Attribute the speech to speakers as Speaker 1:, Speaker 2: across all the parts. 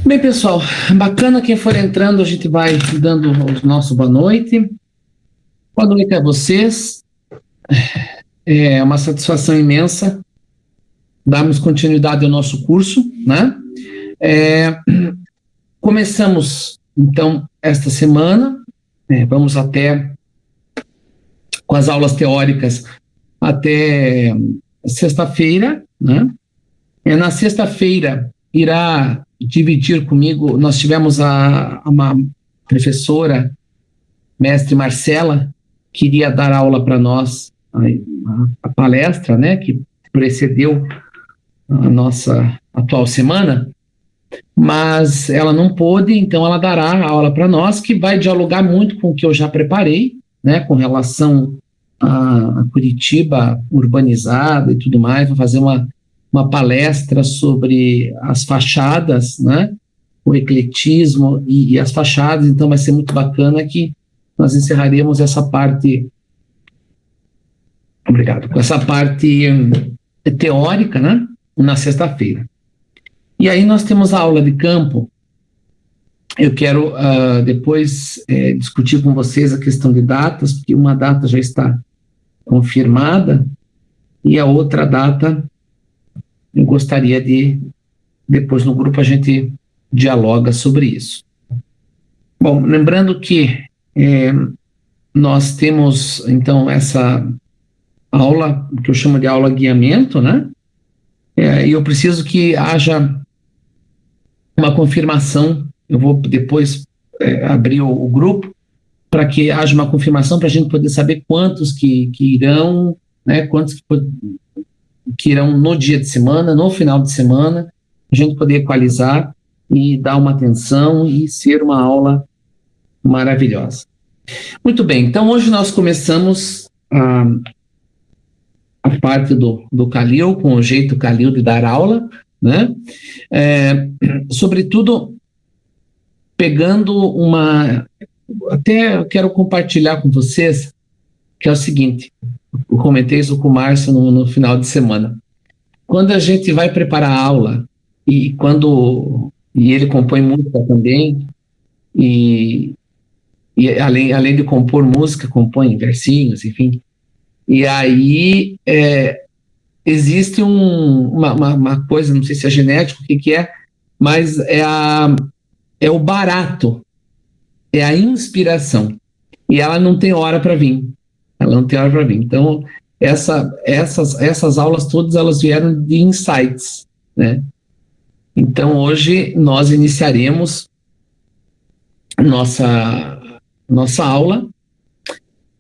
Speaker 1: Bem, pessoal, bacana quem for entrando, a gente vai dando o nosso boa noite. Boa noite a vocês. É uma satisfação imensa darmos continuidade ao nosso curso, né? Começamos, então, esta semana, vamos até, com as aulas teóricas, até sexta-feira, né? Na sexta-feira, irá dividir comigo, nós tivemos uma professora, mestre Marcela, que iria dar aula para nós, a palestra, né, que precedeu a nossa atual semana, mas ela não pôde, então ela dará a aula para nós, que vai dialogar muito com o que eu já preparei, né, com relação a Curitiba urbanizada e tudo mais. Vou fazer uma palestra sobre as fachadas, né? O ecletismo e as fachadas, então vai ser muito bacana que nós encerraremos essa parte, obrigado, com essa parte teórica, né? Na sexta-feira. E aí nós temos a aula de campo. Eu quero depois discutir com vocês a questão de datas, porque uma data já está confirmada e a outra data eu gostaria de, depois no grupo a gente dialoga sobre isso. Bom, lembrando que nós temos, então, essa aula, que eu chamo de aula guiamento, né? E eu preciso que haja uma confirmação, eu vou depois abrir o grupo, para que haja uma confirmação, para a gente poder saber quantos que irão, né? Quantos que irão no dia de semana, no final de semana, a gente poder equalizar e dar uma atenção e ser uma aula maravilhosa. Muito bem, então hoje nós começamos a parte do Calil, com o jeito Calil de dar aula, né? Sobretudo, pegando até eu quero compartilhar com vocês, que é o seguinte, eu comentei isso com o Márcio no final de semana. Quando a gente vai preparar a aula, e ele compõe música também, e além de compor música, compõe versinhos, enfim. E aí existe uma coisa, não sei se é genético, o que é, mas é o barato, é a inspiração. E ela não tem hora para vir. Ela não tem hora para vir. Então, essas aulas todas, elas vieram de insights, né? Então, hoje, nós iniciaremos nossa aula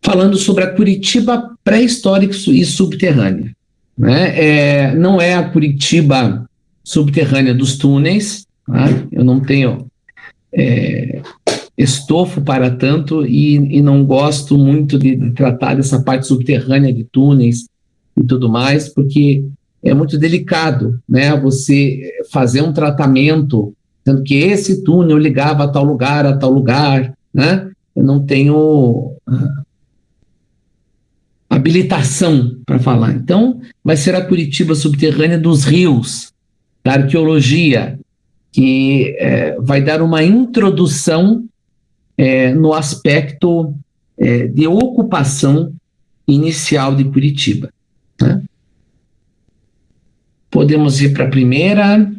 Speaker 1: falando sobre a Curitiba pré-histórica e subterrânea, né? Não é a Curitiba subterrânea dos túneis, tá? Eu não tenho estofo para tanto e não gosto muito de tratar dessa parte subterrânea de túneis e tudo mais, porque é muito delicado, né? Você fazer um tratamento, sendo que esse túnel ligava a tal lugar, né? Eu não tenho habilitação para falar. Então, vai ser a Curitiba subterrânea dos rios, da arqueologia, que vai dar uma introdução no aspecto de ocupação inicial de Curitiba, né? Podemos ir para a primeira.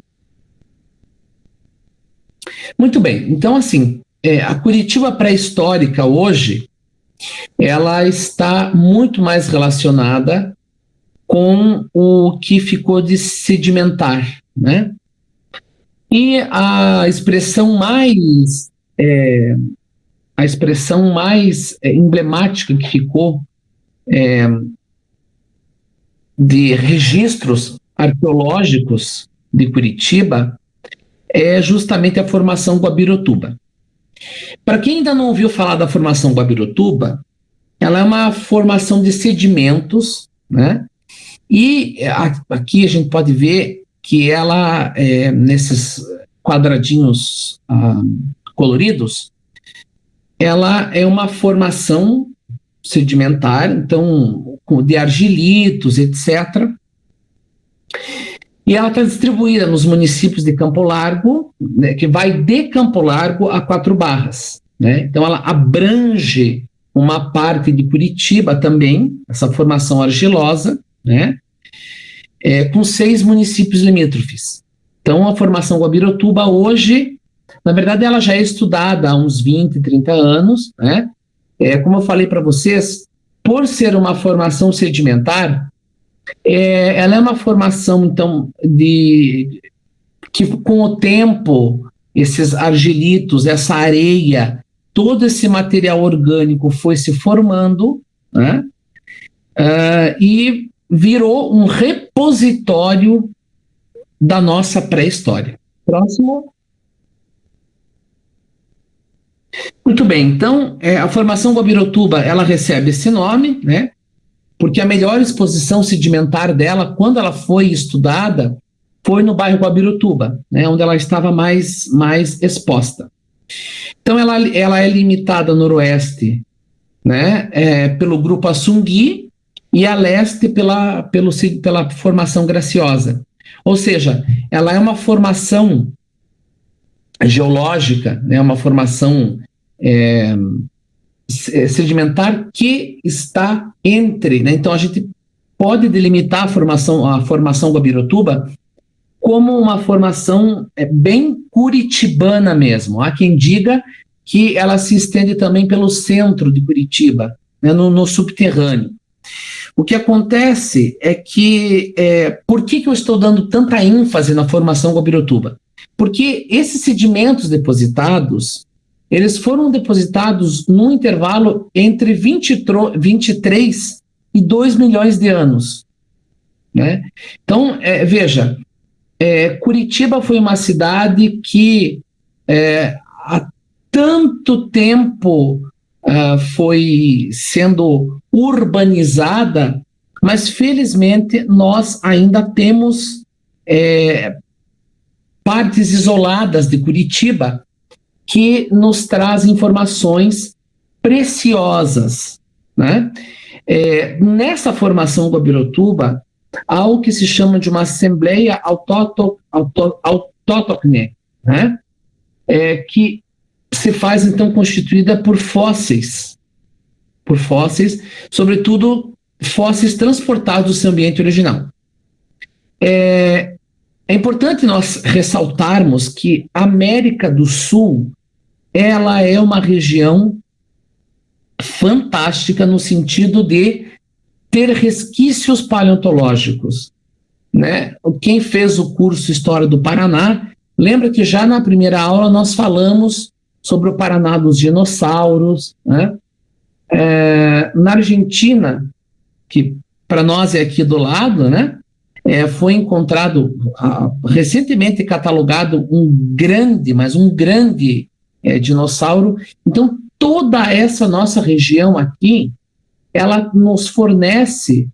Speaker 1: Muito bem, então assim, a Curitiba pré-histórica hoje, ela está muito mais relacionada com o que ficou de sedimentar, né? E a expressão mais emblemática que ficou de registros arqueológicos de Curitiba é justamente a formação Guabirotuba. Para quem ainda não ouviu falar da formação Guabirotuba, ela é uma formação de sedimentos, né? E aqui a gente pode ver que ela, nesses quadradinhos coloridos, ela é uma formação sedimentar, então, de argilitos, etc. E ela está distribuída nos municípios de Campo Largo, né, que vai de Campo Largo a Quatro Barras, né? Então ela abrange uma parte de Curitiba também, essa formação argilosa, né? Com 6 municípios limítrofes. Então a formação Guabirotuba hoje, na verdade, ela já é estudada há uns 20, 30 anos, né? Como eu falei para vocês, por ser uma formação sedimentar, ela é uma formação, então, que com o tempo, esses argilitos, essa areia, todo esse material orgânico foi se formando, né? E virou um repositório da nossa pré-história. Próximo. Muito bem, então, a formação Guabirotuba, ela recebe esse nome, né? Porque a melhor exposição sedimentar dela, quando ela foi estudada, foi no bairro Guabirotuba, né, onde ela estava mais exposta. Então, ela é limitada a noroeste, né, pelo grupo Assungui e a leste pela formação Graciosa. Ou seja, ela é uma formação geológica, né, uma formação sedimentar que está entre, né? Então a gente pode delimitar a formação Guabirotuba como uma formação bem curitibana mesmo. Há quem diga que ela se estende também pelo centro de Curitiba, né, no subterrâneo. O que acontece é que, por que eu estou dando tanta ênfase na formação Guabirotuba? Porque esses sedimentos depositados, eles foram depositados num intervalo entre 23 e 2 milhões de anos, né? Então, veja, Curitiba foi uma cidade que há tanto tempo foi sendo urbanizada, mas felizmente nós ainda temos partes isoladas de Curitiba que nos traz informações preciosas, né? Nessa formação Guabirotuba, há o que se chama de uma assembleia autóctone, né? Que se faz, então, constituída por fósseis, sobretudo fósseis transportados do seu ambiente original. É importante nós ressaltarmos que a América do Sul, ela é uma região fantástica no sentido de ter resquícios paleontológicos, né? Quem fez o curso História do Paraná, lembra que já na primeira aula nós falamos sobre o Paraná dos dinossauros, né? Na Argentina, que para nós é aqui do lado, né? Foi encontrado, recentemente catalogado um grande dinossauro. Então, toda essa nossa região aqui, ela nos fornece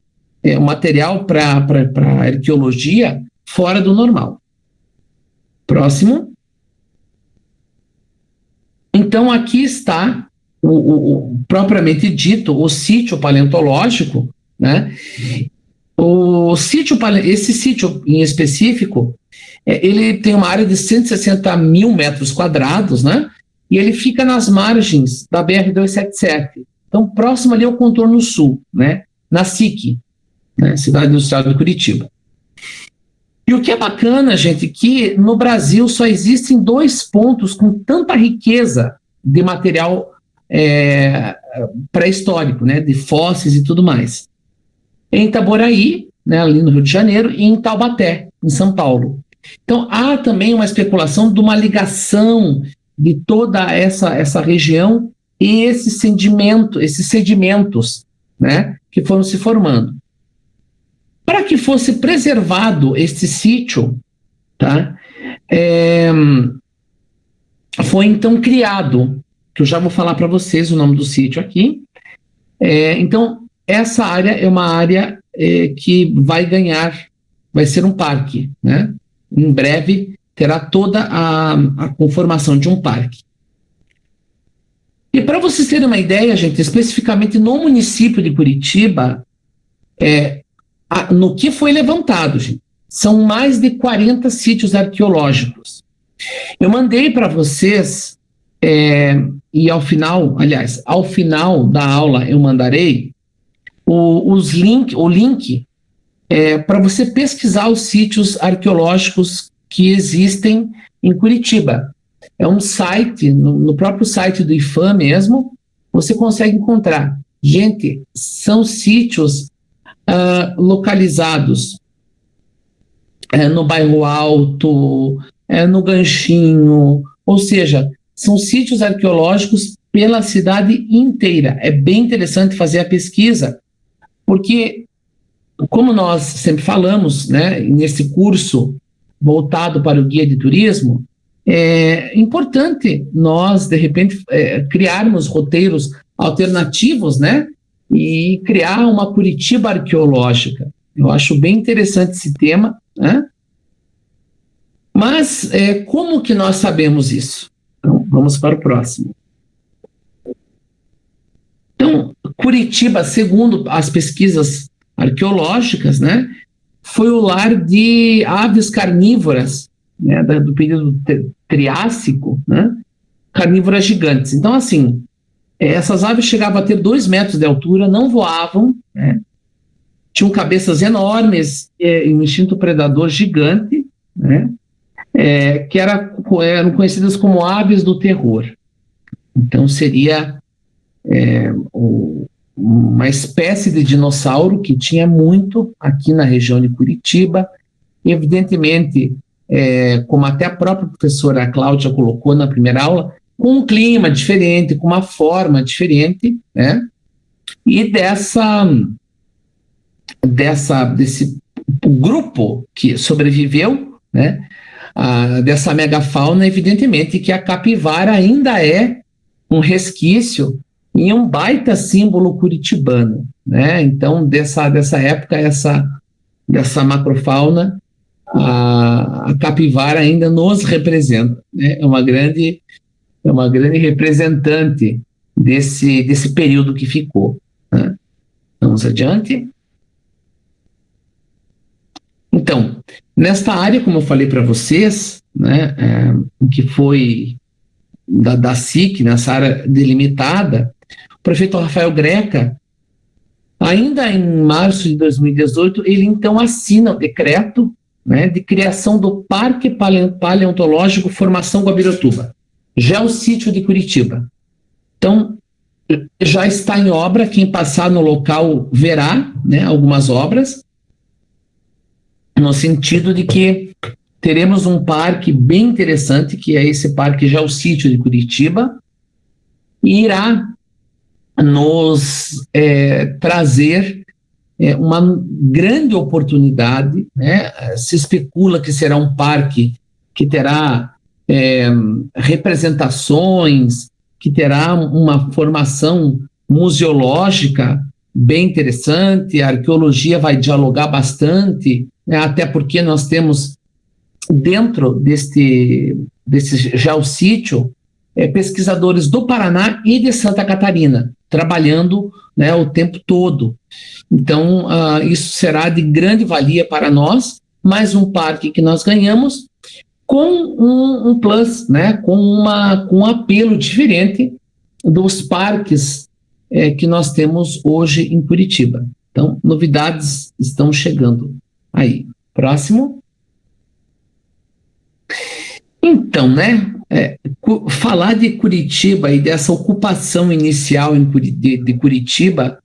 Speaker 1: material para arqueologia fora do normal. Próximo. Então, aqui está o propriamente dito, o sítio paleontológico, né? Esse sítio em específico, ele tem uma área de 160 mil metros quadrados, né? E ele fica nas margens da BR-277. Então, próximo ali ao contorno sul, né? Na SIC, né? Cidade Industrial de Curitiba. E o que é bacana, gente, que no Brasil só existem 2 pontos com tanta riqueza de material pré-histórico, né? De fósseis e tudo mais. Em Itaboraí, né, ali no Rio de Janeiro, e em Taubaté, em São Paulo. Então, há também uma especulação de uma ligação de toda essa região e esses sedimentos, né, que foram se formando. Para que fosse preservado este sítio, tá, foi então criado, que eu já vou falar para vocês o nome do sítio aqui. Então, essa área é uma área que vai ser um parque, né? Em breve terá toda a conformação de um parque. E para vocês terem uma ideia, gente, especificamente no município de Curitiba, no que foi levantado, gente, são mais de 40 sítios arqueológicos. Eu mandei para vocês, e ao final da aula eu mandarei o link para você pesquisar os sítios arqueológicos que existem em Curitiba. É um site, no próprio site do IPHAN mesmo, você consegue encontrar. Gente, são sítios localizados no Bairro Alto, no Ganchinho, ou seja, são sítios arqueológicos pela cidade inteira. É bem interessante fazer a pesquisa, porque, como nós sempre falamos, né, nesse curso voltado para o guia de turismo, é importante nós, de repente, criarmos roteiros alternativos, né, e criar uma Curitiba arqueológica. Eu acho bem interessante esse tema, né? Mas como que nós sabemos isso? Então, vamos para o próximo. Então, Curitiba, segundo as pesquisas arqueológicas, né, foi o lar de aves carnívoras, né, do período Triássico, né, carnívoras gigantes. Então, assim, essas aves chegavam a ter 2 metros de altura, não voavam, né, tinham cabeças enormes, um instinto predador gigante, né, que eram conhecidas como aves do terror. Então, seria uma espécie de dinossauro que tinha muito aqui na região de Curitiba. Evidentemente, como até a própria professora Cláudia colocou na primeira aula, com um clima diferente, com uma forma diferente, né? E desse grupo que sobreviveu, né? Dessa megafauna, evidentemente que a capivara ainda é um resquício e um baita símbolo curitibano, né? Então, dessa época, dessa macrofauna, a capivara ainda nos representa, né? É uma grande representante desse período que ficou, né? Vamos adiante. Então, nesta área, como eu falei para vocês, né, que foi da SIC, nessa área delimitada, o prefeito Rafael Greca, ainda em março de 2018, ele então assina o decreto, né, de criação do Parque Paleontológico Formação Guabirotuba, Geossítio de Curitiba. Então, já está em obra, quem passar no local verá, né, algumas obras, no sentido de que teremos um parque bem interessante, que é esse Parque Geossítio de Curitiba, e irá nos trazer uma grande oportunidade, né? Se especula que será um parque que terá representações, que terá uma formação museológica bem interessante, a arqueologia vai dialogar bastante, né? Até porque nós temos dentro desse geossítio pesquisadores do Paraná e de Santa Catarina, trabalhando, né, o tempo todo. Então, isso será de grande valia para nós, mais um parque que nós ganhamos com um plus, né, com um apelo diferente dos parques que nós temos hoje em Curitiba. Então, novidades estão chegando aí. Próximo. Então, né, falar de Curitiba e dessa ocupação inicial de Curitiba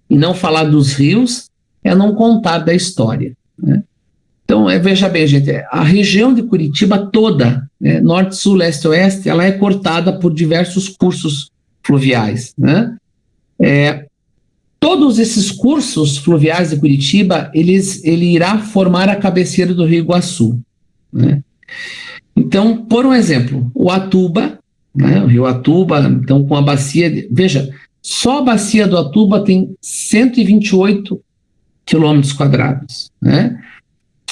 Speaker 1: e não falar dos rios é não contar da história, né? Então, veja bem, gente, a região de Curitiba toda, né, norte, sul, leste, oeste, ela é cortada por diversos cursos fluviais, né? Todos esses cursos fluviais de Curitiba, ele irá formar a cabeceira do Rio Iguaçu, né? Então, por um exemplo, o Atuba, né, o rio Atuba, então com a bacia, veja, só a bacia do Atuba tem 128 quilômetros quadrados, né?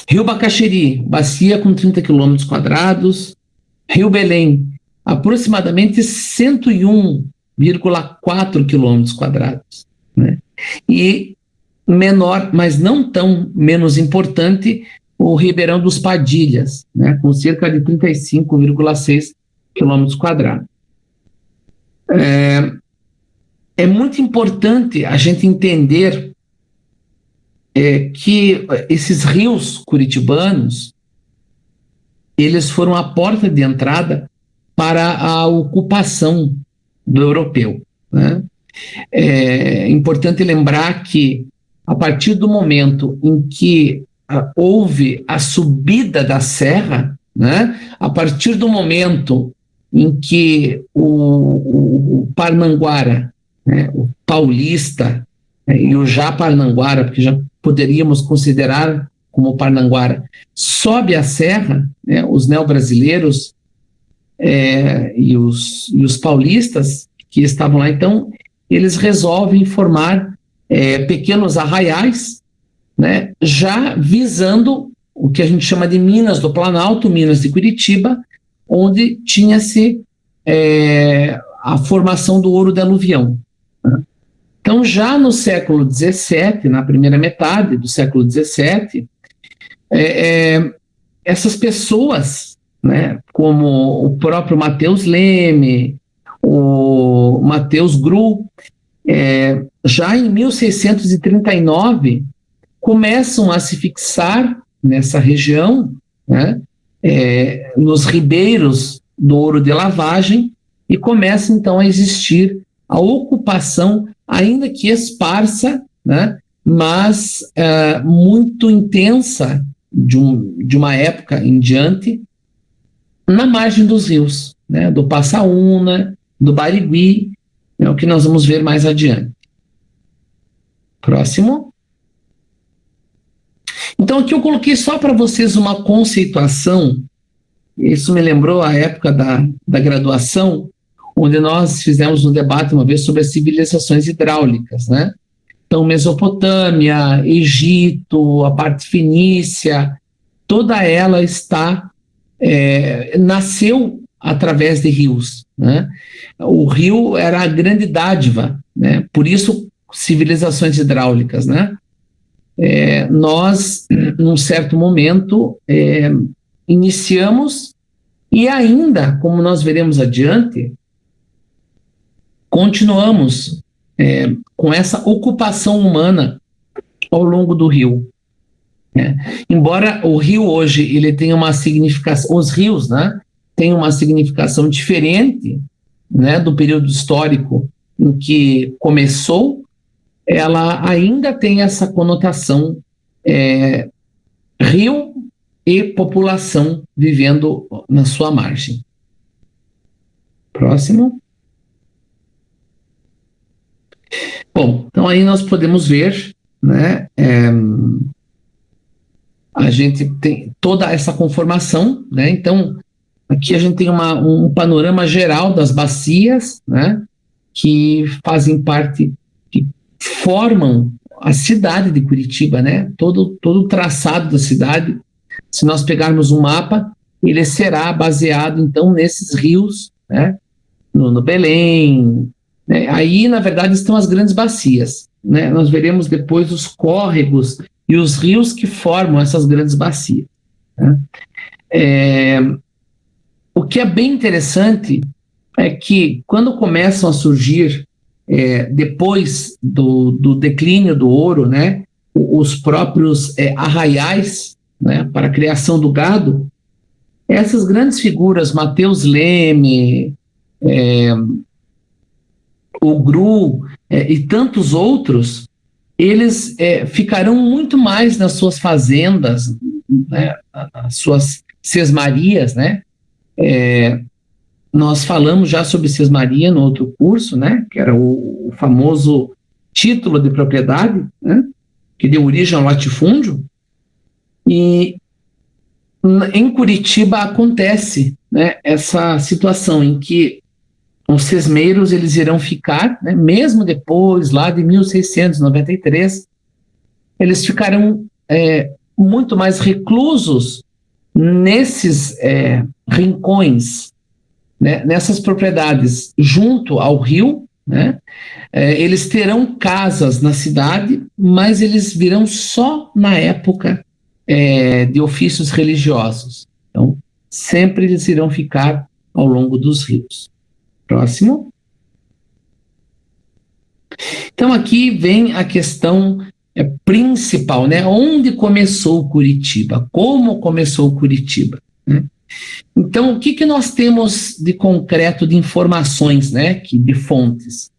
Speaker 1: Rio Bacaxeri, bacia com 30 quilômetros quadrados. Rio Belém, aproximadamente 101,4 quilômetros quadrados, né? E menor, mas não tão menos importante, o Ribeirão dos Padilhas, né, com cerca de 35,6 quilômetros quadrados. É muito importante a gente entender que esses rios curitibanos, eles foram a porta de entrada para a ocupação do europeu, né? É importante lembrar que, a partir do momento em que houve a subida da serra, né, a partir do momento em que o Parnanguara, né, o paulista, e o já Parnanguara, porque já poderíamos considerar como Parnanguara, sobe a serra, né, os neobrasileiros e os paulistas que estavam lá, então, eles resolvem formar pequenos arraiais, né, já visando o que a gente chama de Minas do Planalto, Minas de Curitiba, onde tinha-se a formação do ouro de aluvião. Né? Então, já no século XVII, na primeira metade do século XVII, essas pessoas, né, como o próprio Matheus Leme, o Matheus Gru, já em 1639, começam a se fixar nessa região, né, nos ribeiros do ouro de lavagem, e começa então a existir a ocupação, ainda que esparsa, né, mas muito intensa, de uma época em diante, na margem dos rios, né, do Passaúna, do Barigui, é o que nós vamos ver mais adiante. Próximo. Então, aqui eu coloquei só para vocês uma conceituação. Isso me lembrou a época da graduação, onde nós fizemos um debate uma vez sobre as civilizações hidráulicas, né? Então, Mesopotâmia, Egito, a parte fenícia, toda ela nasceu através de rios, né? O rio era a grande dádiva, né? Por isso, civilizações hidráulicas, né? Nós, num certo momento, iniciamos, e ainda, como nós veremos adiante, continuamos com essa ocupação humana ao longo do rio. Embora o rio hoje ele tenha uma significação, os rios, né, têm uma significação diferente, né, do período histórico em que começou, ela ainda tem essa conotação rio e população vivendo na sua margem. Próximo. Bom, então aí nós podemos ver, né, a gente tem toda essa conformação, né? Então, aqui a gente tem um panorama geral das bacias, né, que fazem parte, que formam a cidade de Curitiba, né? Todo o traçado da cidade, se nós pegarmos um mapa, ele será baseado, então, nesses rios, né? No Belém, né? Aí, na verdade, estão as grandes bacias, né? Nós veremos depois os córregos e os rios que formam essas grandes bacias, né? O que é bem interessante é que, quando começam a surgir, depois do declínio do ouro, né, os próprios arraiais, né, para a criação do gado, essas grandes figuras, Matheus Leme, o Gru e tantos outros, eles ficarão muito mais nas suas fazendas, né, as suas sesmarias, né? Nós falamos já sobre sesmaria no outro curso, né, que era o famoso título de propriedade, né, que deu origem ao latifúndio, e em Curitiba acontece, né, essa situação em que os sesmeiros eles irão ficar, né, mesmo depois, lá de 1693, eles ficarão muito mais reclusos nesses rincões, né, nessas propriedades junto ao rio, né? Eles terão casas na cidade, mas eles virão só na época de ofícios religiosos. Então, sempre eles irão ficar ao longo dos rios. Próximo. Então, aqui vem a questão principal, né? Onde começou Curitiba? Como começou Curitiba? Né? Então, o que nós temos de concreto de informações, né? De fontes?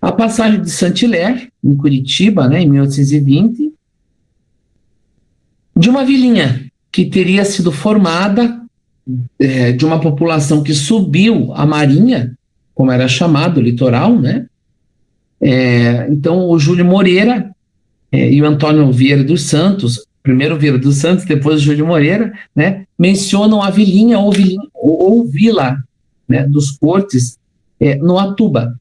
Speaker 1: A passagem de Saint-Hilaire, em Curitiba, né, em 1820, de uma vilinha que teria sido formada de uma população que subiu a Marinha, como era chamado, o litoral, né? Então, o Júlio Moreira e o Antônio Vieira dos Santos, primeiro Vieira dos Santos, depois o Júlio Moreira, né, mencionam a vilinha ou vila, né, dos Cortes no Atuba.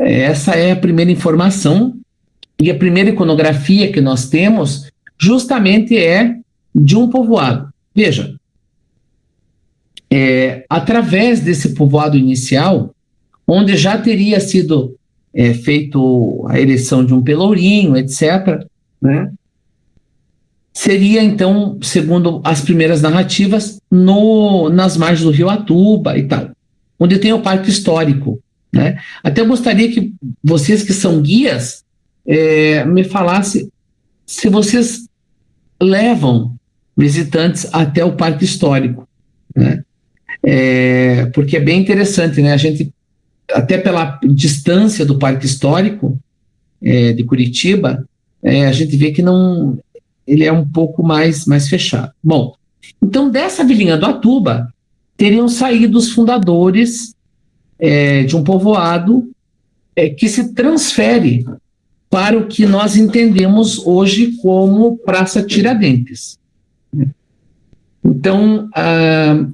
Speaker 1: Essa é a primeira informação, e a primeira iconografia que nós temos justamente é de um povoado. Veja, através desse povoado inicial, onde já teria sido feito a ereção de um pelourinho, etc., né? Seria, então, segundo as primeiras narrativas, nas margens do rio Atuba e tal, onde tem o Parque Histórico. Né? Até eu gostaria que vocês que são guias me falassem se vocês levam visitantes até o Parque Histórico. Né? Porque é bem interessante, né? A gente, até pela distância do Parque Histórico de Curitiba, a gente vê que não, ele é um pouco mais fechado. Bom, então dessa vilinha do Atuba teriam saído os fundadores de um povoado que se transfere para o que nós entendemos hoje como Praça Tiradentes. Então,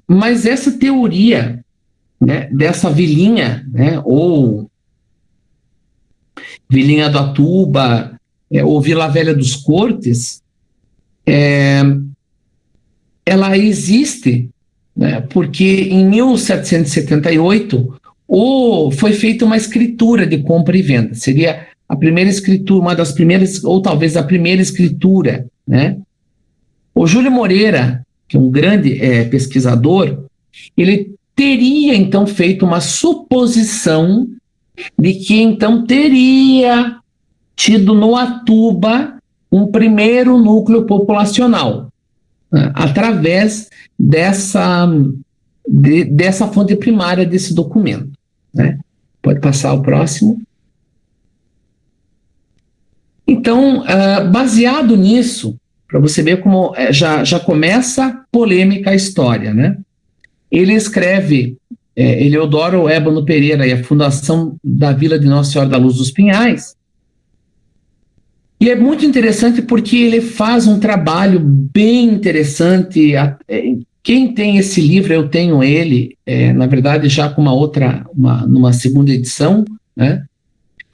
Speaker 1: mas essa teoria, né, dessa vilinha, né, ou Vilinha do Atuba, ou Vila Velha dos Cortes, ela existe, né, porque em 1778 foi feita uma escritura de compra e venda. Seria a primeira escritura, uma das primeiras, ou talvez a primeira escritura, né? O Júlio Moreira, que é um grande pesquisador, ele teria então feito uma suposição de que então teria tido no Atuba um primeiro núcleo populacional, né, através dessa fonte primária desse documento. Né? Pode passar o próximo. Então, baseado nisso, para você ver como já começa polêmica a história, né? Ele escreve, Eleodoro Ébano Pereira e a fundação da Vila de Nossa Senhora da Luz dos Pinhais, e é muito interessante porque ele faz um trabalho bem interessante. Quem tem esse livro, eu tenho ele, na verdade já com numa segunda edição, né?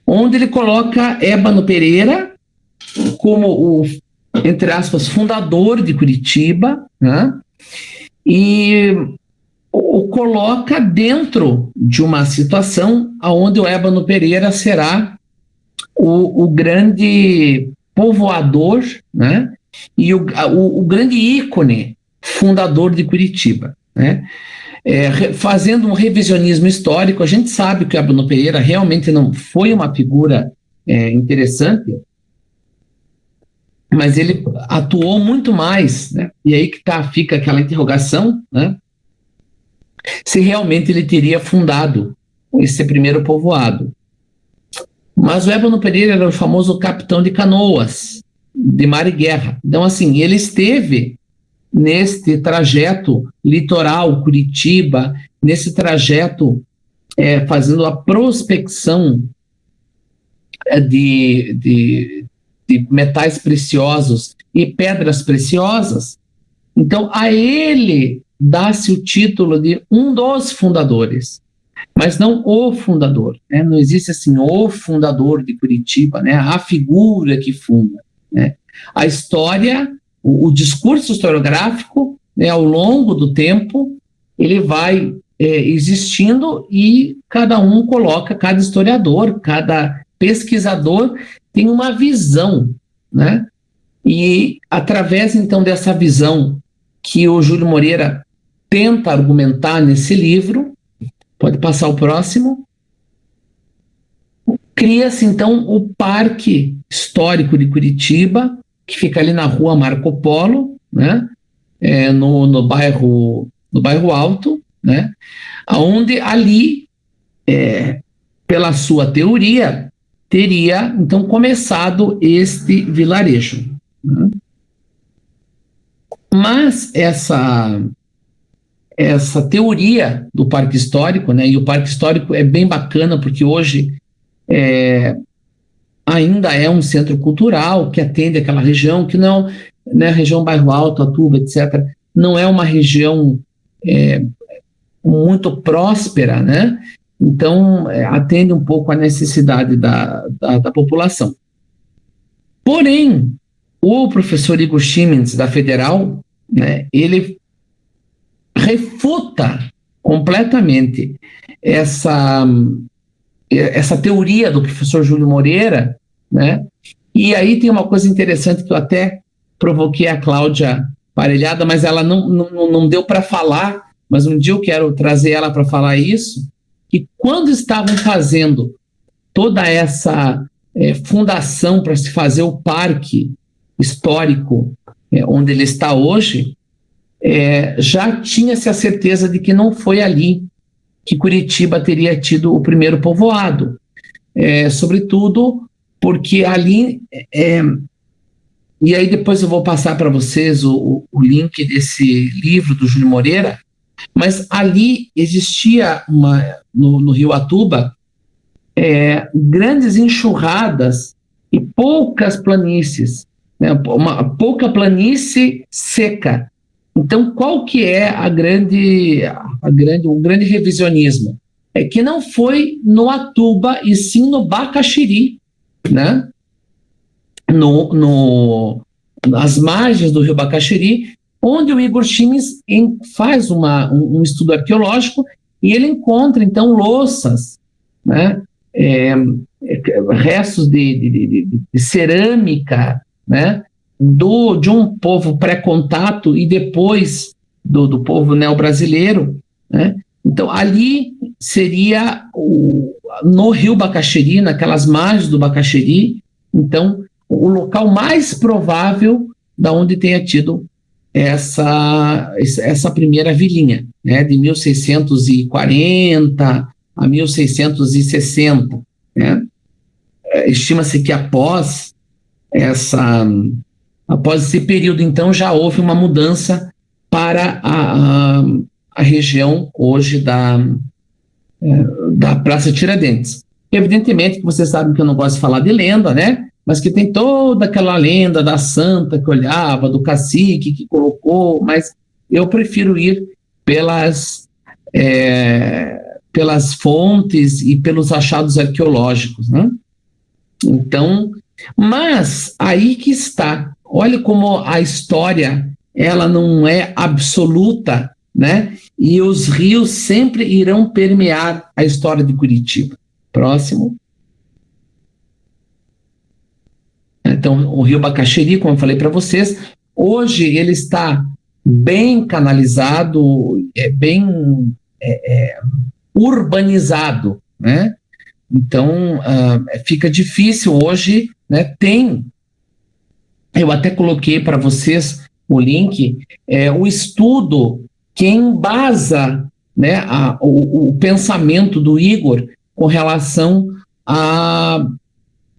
Speaker 1: Onde ele coloca Ébano Pereira como o, entre aspas, fundador de Curitiba, né? E o coloca dentro de uma situação onde o Ébano Pereira será o grande povoador, né? E o grande ícone fundador de Curitiba, né? Fazendo um revisionismo histórico, a gente sabe que o Ébano Pereira realmente não foi uma figura interessante, mas ele atuou muito mais, né? E aí que fica aquela interrogação, né? Se realmente ele teria fundado esse primeiro povoado. Mas o Ébano Pereira era o famoso capitão de canoas, de mar e guerra. Então, assim, ele esteve neste trajeto litoral, Curitiba, nesse trajeto fazendo a prospecção de metais preciosos e pedras preciosas. Então, a ele dá-se o título de um dos fundadores, mas não o fundador, né? Não existe assim o fundador de Curitiba, né? A figura que funda, né? A história, o discurso historiográfico, né, ao longo do tempo, ele vai existindo e cada historiador, cada pesquisador tem uma visão, né, E através, então, dessa visão que o Júlio Moreira tenta argumentar nesse livro, pode passar o próximo, cria-se, então, o Parque Histórico de Curitiba, que fica ali na rua Marco Polo, né? No bairro Alto, né? Onde ali, pela sua teoria, teria, então, começado este vilarejo. Né? Mas essa teoria do Parque Histórico, né? E o Parque Histórico é bem bacana, porque hoje ainda é um centro cultural que atende aquela região, que não, né, região Bairro Alto, Atuba, etc., não é uma região muito próspera, né? Então, atende um pouco a necessidade da população. Porém, o professor Igor Siemens, da Federal, né, ele refuta completamente essa teoria do professor Júlio Moreira, né? E aí tem uma coisa interessante que eu até provoquei a Cláudia Parelhada, mas ela não deu para falar, mas um dia eu quero trazer ela para falar isso, que quando estavam fazendo toda essa fundação para se fazer o parque histórico onde ele está hoje, já tinha-se a certeza de que não foi ali que Curitiba teria tido o primeiro povoado, sobretudo porque ali, e aí depois eu vou passar para vocês o link desse livro do Júlio Moreira, mas ali existia no Rio Atuba grandes enxurradas e poucas planícies, né? Pouca planície seca. Então, qual que é o grande revisionismo? É que não foi no Atuba, e sim no Bacaxiri, né? Nas margens do rio Bacaxiri, onde o Igor Siemens faz um estudo arqueológico e ele encontra, então, louças, né? Restos de cerâmica, né? De um povo pré-contato e depois do povo neobrasileiro, né? Então, ali seria no rio Bacaxiri, naquelas margens do Bacaxiri, então, o local mais provável da onde tenha tido essa primeira vilinha, né? De 1640 a 1660, né? Estima-se que após esse período, então, já houve uma mudança para a região hoje da Praça Tiradentes. Evidentemente que vocês sabem que eu não gosto de falar de lenda, né? Mas que tem toda aquela lenda da santa que olhava, do cacique que colocou, mas eu prefiro ir pelas fontes e pelos achados arqueológicos, né? Então, mas aí que está. Olha como a história, ela não é absoluta, né? E os rios sempre irão permear a história de Curitiba. Próximo. Então, o rio Bacaxiri, como eu falei para vocês, hoje ele está bem canalizado, bem urbanizado, né? Então, fica difícil hoje, né? Eu até coloquei para vocês o link, o estudo que embasa, né, o pensamento do Igor com relação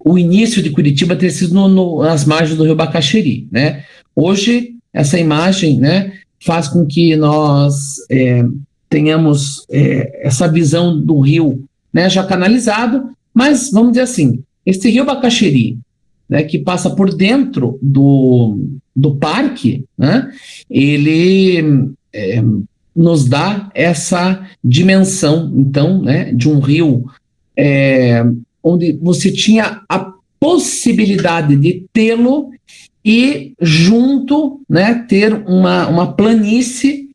Speaker 1: o início de Curitiba ter sido nas margens do rio Bacaxiri, né? Hoje, essa imagem, né, faz com que nós tenhamos essa visão do rio, né, já canalizado, mas vamos dizer assim, esse rio Bacaxiri, né, que passa por dentro do parque, né, ele nos dá essa dimensão, então, né, de um rio onde você tinha a possibilidade de tê-lo e junto, né, ter uma planície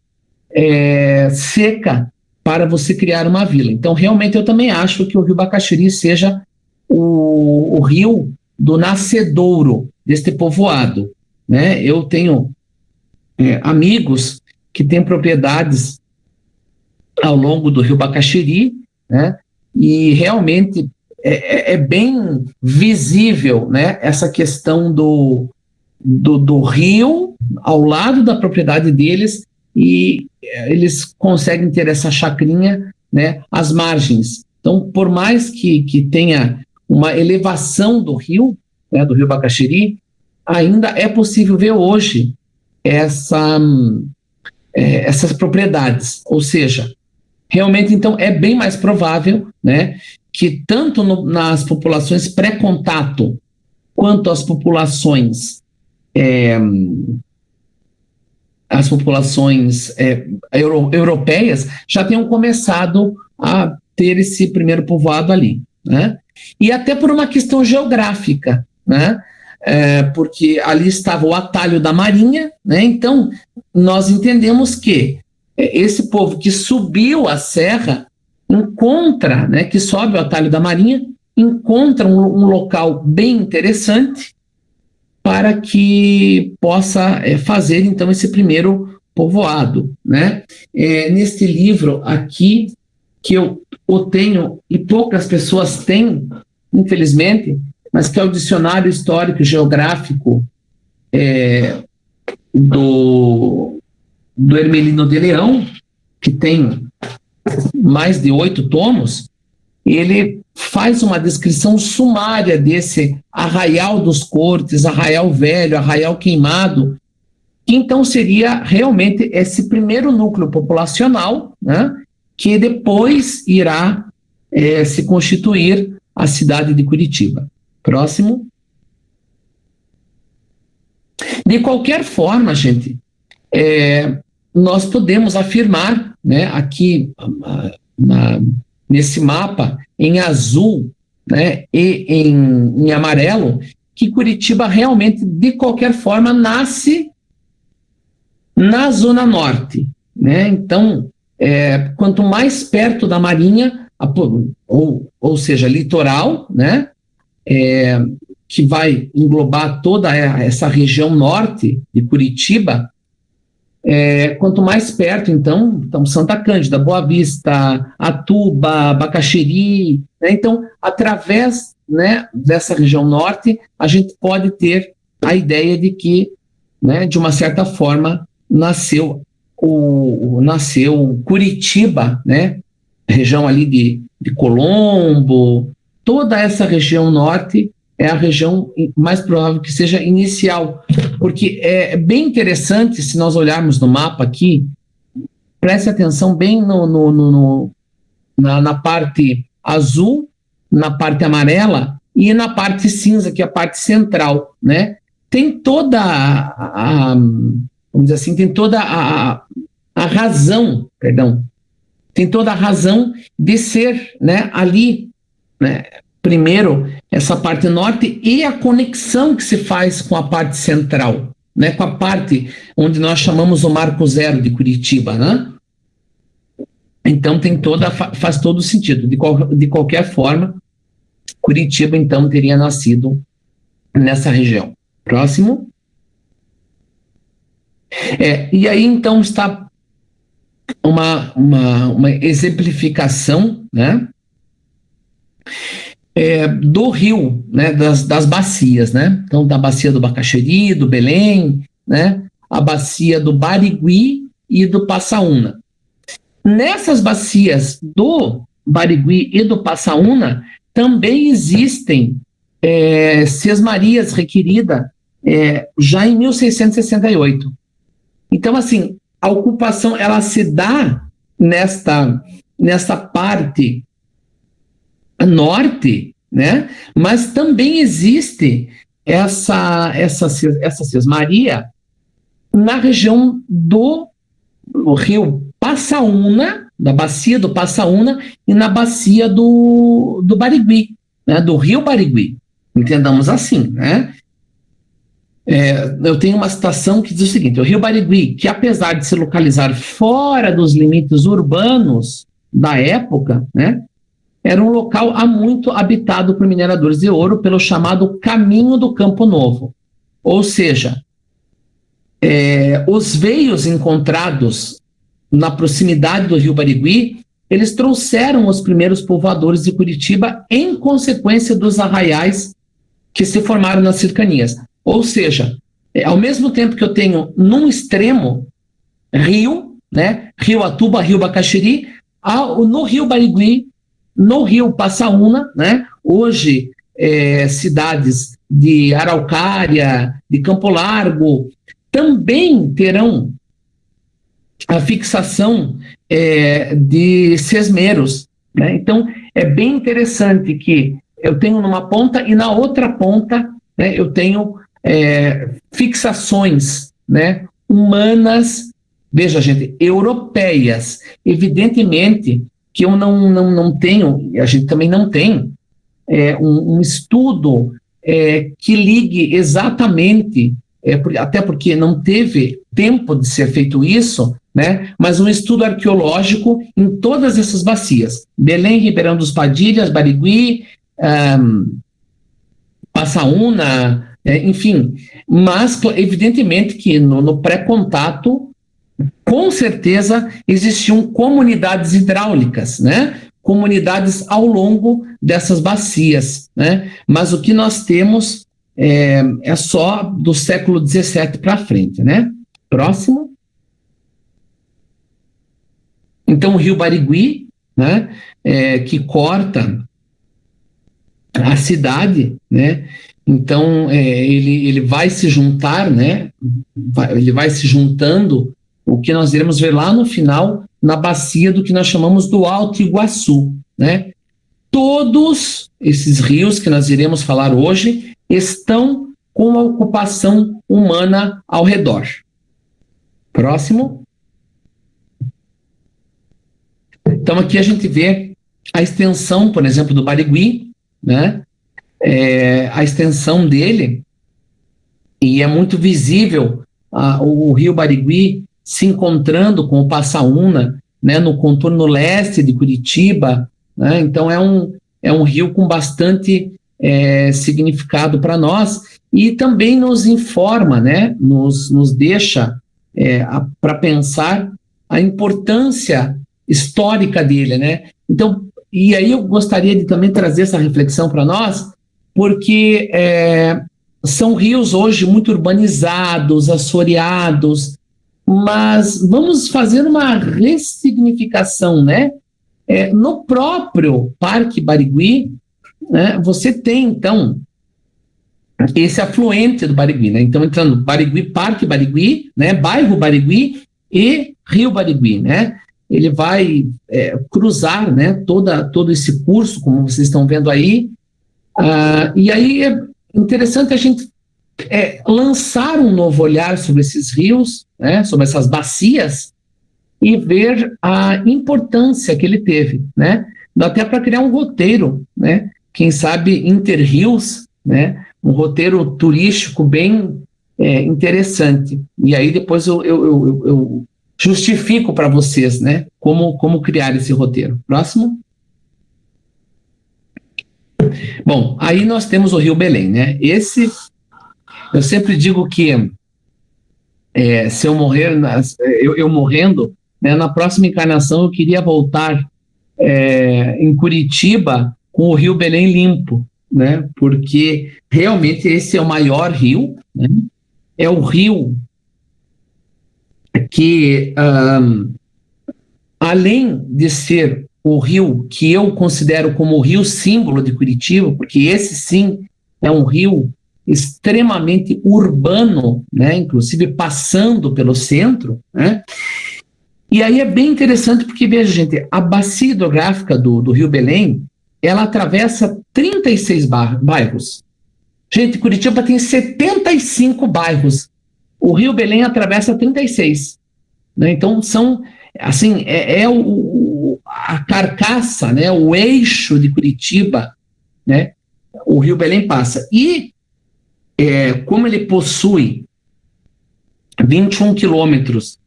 Speaker 1: seca para você criar uma vila. Então, realmente, eu também acho que o rio Bacaxiri seja o rio do nascedouro deste povoado. né? Eu tenho amigos que têm propriedades ao longo do rio Bacaxiri, né? E realmente é bem visível, né, essa questão do rio ao lado da propriedade deles, e eles conseguem ter essa chacrinha, né, às margens. Então, por mais que tenha uma elevação do rio, né, do rio Bacaxiri, ainda é possível ver hoje essas propriedades. Ou seja, realmente, então, é bem mais provável, né, que tanto nas populações pré-contato quanto as populações europeias já tenham começado a ter esse primeiro povoado ali, né? E até por uma questão geográfica, né? Porque ali estava o atalho da Marinha, né? Então nós entendemos que esse povo que subiu a serra encontra, né, que sobe o atalho da Marinha, encontra um local bem interessante para que possa fazer, então, esse primeiro povoado, né? Neste livro aqui, que eu o tenho, e poucas pessoas têm, infelizmente, mas que é o Dicionário Histórico e Geográfico do Hermelino de Leão, que tem mais de 8 tomos, ele faz uma descrição sumária desse Arraial dos Cortes, Arraial Velho, Arraial Queimado, que então seria realmente esse primeiro núcleo populacional, né, que depois irá se constituir a cidade de Curitiba. Próximo. De qualquer forma, gente, nós podemos afirmar, né, aqui nesse mapa, em azul, né, e em amarelo, que Curitiba realmente, de qualquer forma, nasce na Zona Norte, né? Então, quanto mais perto da Marinha, ou seja, litoral, né, que vai englobar toda essa região norte de Curitiba, quanto mais perto, então Santa Cândida, Boa Vista, Atuba, Bacaxiri, né? Então, através, né, dessa região norte, a gente pode ter a ideia de que, né, de uma certa forma, nasceu Curitiba, né, região ali de Colombo, toda essa região norte é a região mais provável que seja inicial, porque é bem interessante, se nós olharmos no mapa aqui, preste atenção bem na parte azul, na parte amarela e na parte cinza, que é a parte central, né? Tem toda vamos dizer assim, tem toda a razão, tem toda a razão de ser, né, ali, né, primeiro, essa parte norte e a conexão que se faz com a parte central, né, com a parte onde nós chamamos o Marco Zero de Curitiba, né? Então faz todo sentido. De qualquer forma, Curitiba então teria nascido nessa região. Próximo. E aí então está uma exemplificação, né, do rio, né, das bacias, né? Então, da bacia do Bacaxiri, do Belém, né, a bacia do Barigui e do Passaúna. Nessas bacias do Barigui e do Passaúna também existem sesmarias requeridas já em 1668. Então, assim, a ocupação ela se dá nesta parte norte, né? Mas também existe essa sesmaria na região do rio Passaúna, da bacia do Passaúna, e na bacia do Barigui, né? Do rio Barigui. Entendamos assim, né? Eu tenho uma citação que diz o seguinte: o rio Barigui, que apesar de se localizar fora dos limites urbanos da época, né, era um local há muito habitado por mineradores de ouro pelo chamado Caminho do Campo Novo. Ou seja, os veios encontrados na proximidade do Rio Barigui, eles trouxeram os primeiros povoadores de Curitiba em consequência dos arraiais que se formaram nas cercanias. Ou seja, ao mesmo tempo que eu tenho num extremo rio, né, Rio Atuba, Rio Bacaxiri, no Rio Barigui, no Rio Passaúna, né, hoje cidades de Araucária, de Campo Largo, também terão a fixação de sesmeros, né? Então, é bem interessante que eu tenho numa ponta e na outra ponta, né, eu tenho fixações, né, humanas, veja, gente, europeias. Evidentemente que eu não tenho, a gente também não tem um estudo que ligue exatamente, até porque não teve tempo de ser feito isso, né? Mas um estudo arqueológico em todas essas bacias: Belém, Ribeirão dos Padilhas, Barigui, Passaúna, enfim. Mas, evidentemente, que no pré-contato, com certeza, existiam comunidades hidráulicas, né? Comunidades ao longo dessas bacias, né? Mas o que nós temos é só do século XVII para frente, né? Próximo. Então, o Rio Barigui, né, que corta a cidade, né? Então, ele vai se juntar, né? Ele vai se juntando, o que nós iremos ver lá no final, na bacia do que nós chamamos do Alto Iguaçu, né? Todos esses rios que nós iremos falar hoje estão com a ocupação humana ao redor. Próximo. Então, aqui a gente vê a extensão, por exemplo, do Barigui, né? A extensão dele, e é muito visível o Rio Barigui se encontrando com o Passaúna, né, no contorno leste de Curitiba, né? Então, é um rio com bastante significado para nós, e também nos informa, né, nos deixa para pensar a importância histórica dele, né? Então, e aí eu gostaria de também trazer essa reflexão para nós, porque são rios hoje muito urbanizados, assoreados, mas vamos fazer uma ressignificação, né? No próprio Parque Barigui, né, você tem, então, esse afluente do Barigui, né? Então, entrando Barigui, Parque Barigui, né, bairro Barigui e Rio Barigui, né? Ele vai cruzar, né, todo esse curso, como vocês estão vendo aí, e aí é interessante a gente lançar um novo olhar sobre esses rios, né, sobre essas bacias, e ver a importância que ele teve, né? Dá até para criar um roteiro, né? Quem sabe Interrios, né? Um roteiro turístico bem interessante. E aí depois eu justifico para vocês, né? Como criar esse roteiro. Próximo. Bom, aí nós temos o Rio Belém, né? Esse, eu sempre digo que se eu morrer, eu morrendo, né, na próxima encarnação eu queria voltar em Curitiba com o Rio Belém limpo, né? Porque realmente esse é o maior rio, né? É o rio que, além de ser o rio que eu considero como o rio símbolo de Curitiba, porque esse sim é um rio extremamente urbano, né? Inclusive passando pelo centro, né? E aí é bem interessante porque, veja, gente, a bacia hidrográfica do Rio Belém, ela atravessa 36 bairros. Gente, Curitiba tem 75 bairros. O Rio Belém atravessa 36. Né? Então, são, assim, a carcaça, né? O eixo de Curitiba, né? O Rio Belém passa. E, como ele possui 21 quilômetros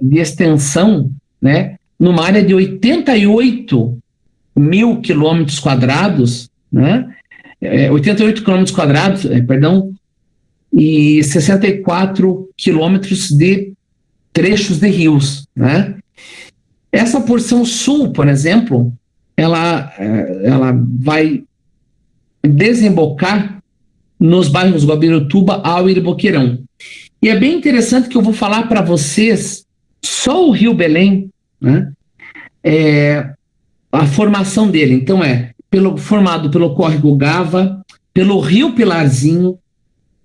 Speaker 1: de extensão, né, numa área de 88 mil quilômetros quadrados, né, 88 quilômetros quadrados, perdão, e 64 quilômetros de trechos de rios, né? Essa porção sul, por exemplo, ela vai desembocar nos bairros Guabirutuba, Auer e Boqueirão. E é bem interessante que eu vou falar para vocês, só o Rio Belém, né, a formação dele. Então formado pelo córrego Gava, pelo Rio Pilarzinho,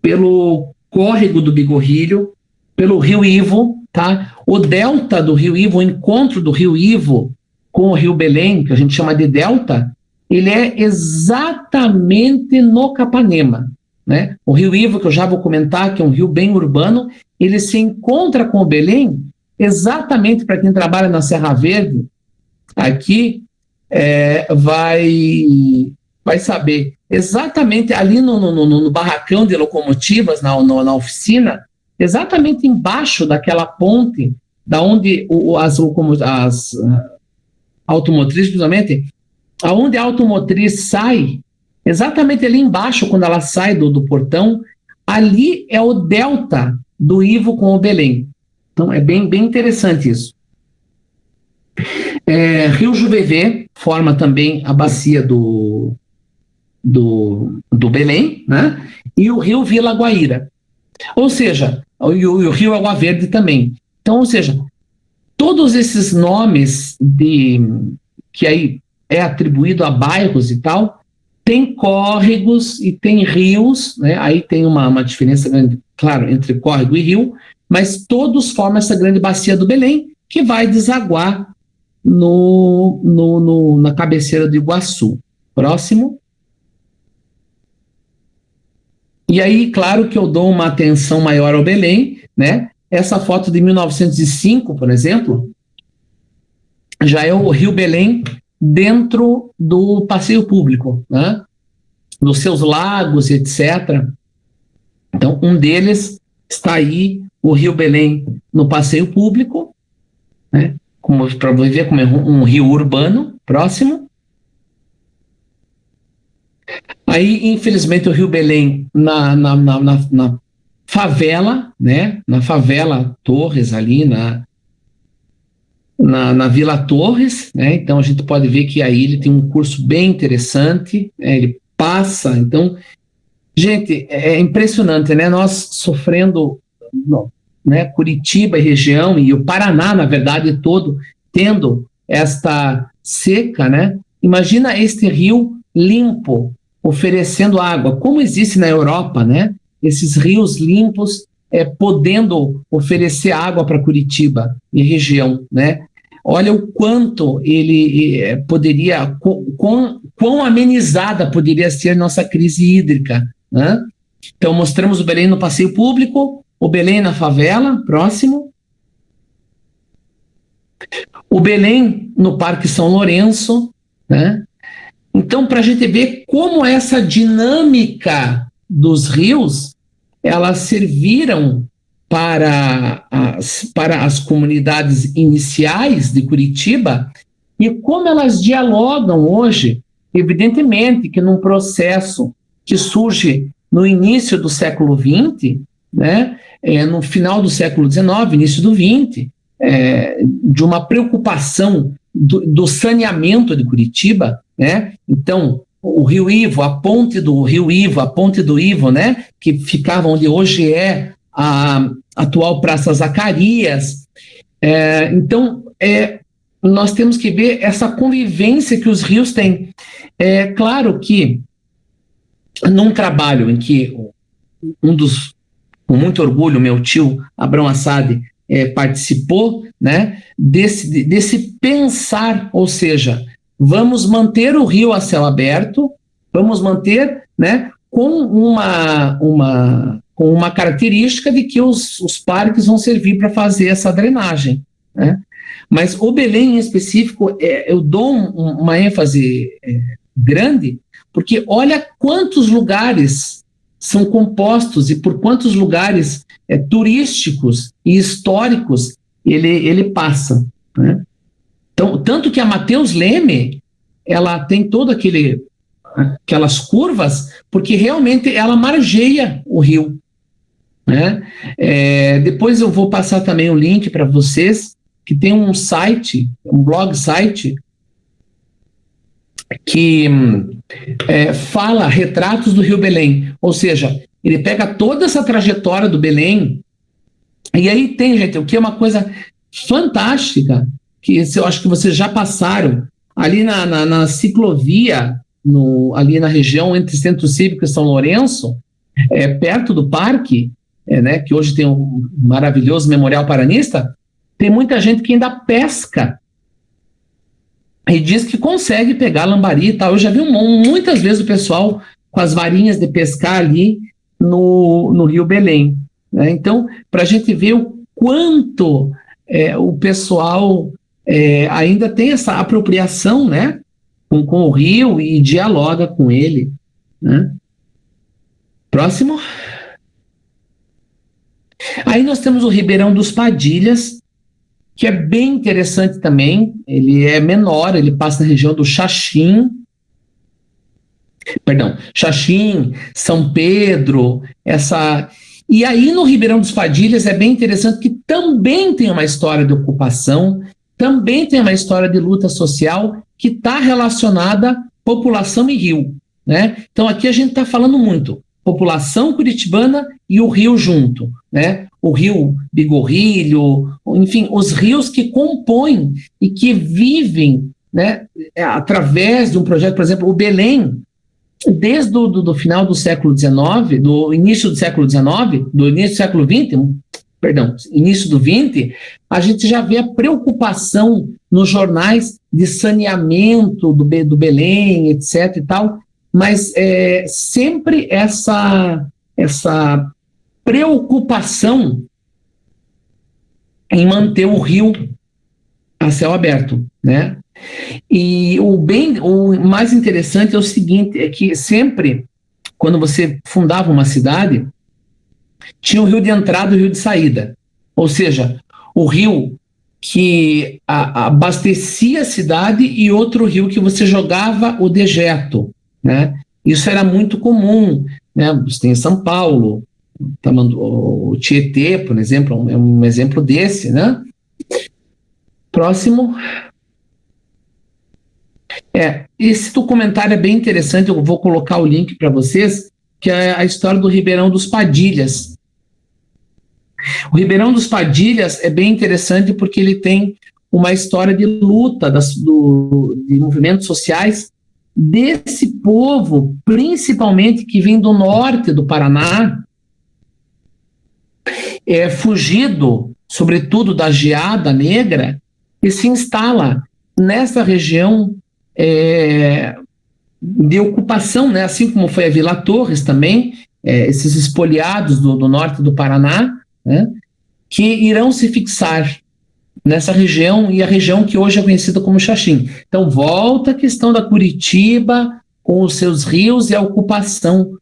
Speaker 1: pelo córrego do Bigorrilho, pelo Rio Ivo, tá? O delta do Rio Ivo, o encontro do Rio Ivo com o Rio Belém, que a gente chama de delta, ele é exatamente no Capanema, né? O Rio Ivo, que eu já vou comentar, que é um rio bem urbano, ele se encontra com o Belém exatamente, para quem trabalha na Serra Verde, aqui vai saber, exatamente ali no barracão de locomotivas, na oficina, exatamente embaixo daquela ponte, da onde as automotrizes, principalmente, aonde a automotriz sai, exatamente ali embaixo, quando ela sai do portão, ali é o delta do Ivo com o Belém. Então, é bem interessante isso. Rio Juvevê forma também a bacia do Belém, né? E o Rio Vila Guaíra. Ou seja, o Rio Água Verde também. Então, ou seja, todos esses nomes que aí é atribuído a bairros e tal, tem córregos e tem rios, né? Aí tem uma diferença grande, claro, entre córrego e rio, mas todos formam essa grande bacia do Belém, que vai desaguar na cabeceira do Iguaçu. Próximo. E aí, claro que eu dou uma atenção maior ao Belém, né? Essa foto de 1905, por exemplo, já é o Rio Belém dentro do passeio público, né? Nos seus lagos, etc. Então, um deles está aí, o Rio Belém, no passeio público, né? Para ver como é um rio urbano. Próximo. Aí, infelizmente, o Rio Belém na favela, né? Na favela Torres, ali na Vila Torres, né? Então a gente pode ver que aí ele tem um curso bem interessante, né? Ele passa. Então, gente, é impressionante, né? Nós sofrendo, né? Curitiba e região, e o Paraná, na verdade, todo, tendo esta seca, né? Imagina este rio limpo, oferecendo água, como existe na Europa, né? Esses rios limpos podendo oferecer água para Curitiba e região, né? Olha o quanto ele poderia, quão amenizada poderia ser nossa crise hídrica, né? Então, mostramos o Belém no passeio público, o Belém na favela. Próximo. O Belém no Parque São Lourenço, né? Então, para a gente ver como essa dinâmica dos rios, elas serviram para as comunidades iniciais de Curitiba e como elas dialogam hoje, evidentemente que num processo que surge no início do século XX, né, no final do século XIX, início do XX, de uma preocupação do saneamento de Curitiba, né? Então, o Rio Ivo, a ponte do Rio Ivo, a ponte do Ivo, né? Que ficava onde hoje é a atual Praça Zacarias. Então, nós temos que ver essa convivência que os rios têm. É claro que, num trabalho em que com muito orgulho, meu tio Abrão Assad participou, né? Desse pensar, ou seja, vamos manter o rio a céu aberto, vamos manter, né, com uma característica de que os parques vão servir para fazer essa drenagem, né? Mas o Belém em específico, eu dou uma ênfase grande, porque olha quantos lugares são compostos e por quantos lugares turísticos e históricos ele passa, né? Então, tanto que a Mateus Leme, ela tem todas aquelas curvas, porque realmente ela margeia o rio, né? Depois eu vou passar também o link para vocês, que tem um site, um blog site, que fala retratos do Rio Belém, ou seja, ele pega toda essa trajetória do Belém, e aí tem, gente, o que é uma coisa fantástica, que eu acho que vocês já passaram, ali na ciclovia, ali na região entre Centro Cívico e São Lourenço, perto do parque, né, que hoje tem um maravilhoso Memorial Paranista, tem muita gente que ainda pesca e diz que consegue pegar lambari e tal. Eu já vi muitas vezes o pessoal com as varinhas de pescar ali no Rio Belém, né? Então, para a gente ver o quanto o pessoal ainda tem essa apropriação, né, com o rio e dialoga com ele, né? Próximo. Aí nós temos o Ribeirão dos Padilhas, que é bem interessante também. Ele é menor, ele passa na região do Xaxim, São Pedro, E aí no Ribeirão dos Padilhas é bem interessante que também tem uma história de ocupação, também tem uma história de luta social que está relacionada à população e rio, né? Então aqui a gente está falando muito população curitibana e o rio junto, né? O rio Bigorrilho, enfim, os rios que compõem e que vivem, né, através de um projeto, por exemplo, o Belém, desde do final do século XIX, do início do século XIX, do início do século XX, início do XX, a gente já vê a preocupação nos jornais de saneamento do Belém, etc. e tal, mas sempre essa preocupação em manter o rio a céu aberto, né? E o mais interessante é o seguinte, é que sempre, quando você fundava uma cidade, tinha o rio de entrada e o rio de saída. Ou seja, o rio que abastecia a cidade e outro rio que você jogava o dejeto, né? Isso era muito comum, né? Você tem em São Paulo, o Tietê, por exemplo, é um exemplo desse, né? Próximo. Esse documentário é bem interessante, eu vou colocar o link para vocês, que é a história do Ribeirão dos Padilhas. O Ribeirão dos Padilhas é bem interessante porque ele tem uma história de luta de movimentos sociais desse povo, principalmente que vem do norte do Paraná, fugido, sobretudo da geada negra, e se instala nessa região de ocupação, né? Assim como foi a Vila Torres também, esses espoliados do norte do Paraná, né? Que irão se fixar nessa região, e a região que hoje é conhecida como Xaxim. Então, volta a questão da Curitiba com os seus rios e a ocupação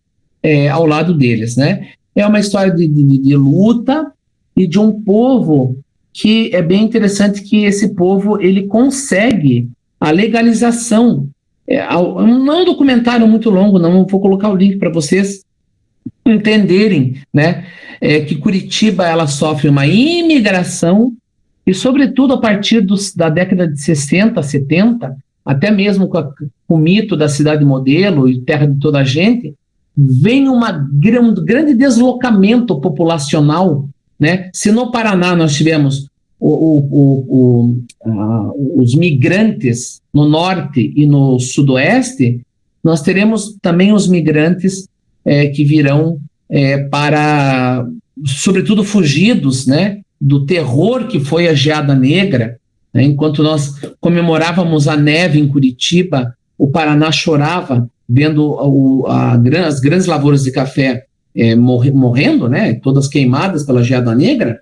Speaker 1: ao lado deles, né? É uma história de luta e de um povo que é bem interessante, que esse povo ele consegue a legalização. Não é um documentário muito longo, não, vou colocar o link para vocês entenderem, né, que Curitiba ela sofre uma imigração, e sobretudo a partir da década de 60, 70, até mesmo com o mito da cidade modelo e terra de toda a gente, vem um grande deslocamento populacional, né? Se no Paraná nós tivemos os migrantes no norte e no sudoeste, nós teremos também os migrantes que virão para, sobretudo, fugidos, né, do terror que foi a geada negra, né? Enquanto nós comemorávamos a neve em Curitiba, o Paraná chorava vendo as grandes lavouras de café morrendo, né, todas queimadas pela geada negra.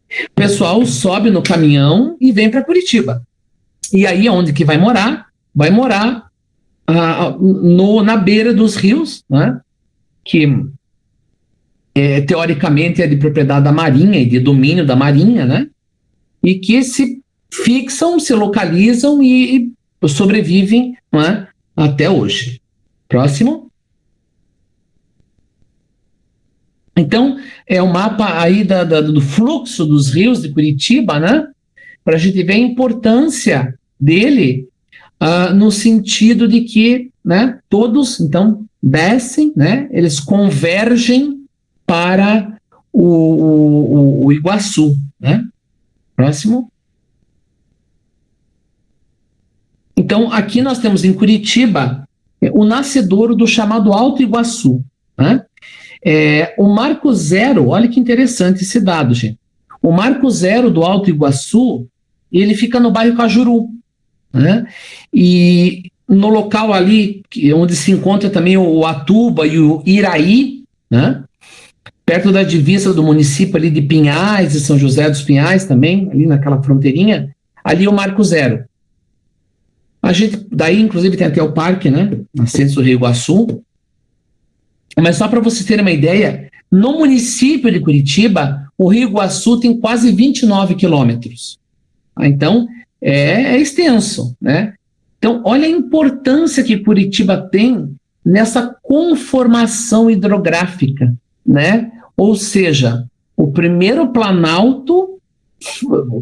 Speaker 1: O pessoal sobe no caminhão e vem para Curitiba. E aí, onde que vai morar? Vai morar na beira dos rios, né? Que teoricamente é de propriedade da Marinha e de domínio da Marinha, né? E que se fixam, se localizam e sobrevivem, né, até hoje. Próximo. Então, é um mapa aí do fluxo dos rios de Curitiba, né? Para a gente ver a importância dele no sentido de que, né, todos, então, descem, né? Eles convergem para o Iguaçu, né? Próximo. Então, aqui nós temos em Curitiba o nascedouro do chamado Alto Iguaçu, né? O marco zero, olha que interessante esse dado, gente. O marco zero do Alto Iguaçu, ele fica no bairro Cajuru, né? E no local ali, onde se encontra também o Atuba e o Iraí, né? Perto da divisa do município ali de Pinhais, de São José dos Pinhais também, ali naquela fronteirinha, ali é o marco zero. A gente, daí, inclusive, tem até o parque, né? Nascentes do Rio Iguaçu. Mas só para vocês terem uma ideia, no município de Curitiba, o Rio Iguaçu tem quase 29 quilômetros. Então, é extenso, né? Então, olha a importância que Curitiba tem nessa conformação hidrográfica, né? Ou seja, o primeiro planalto,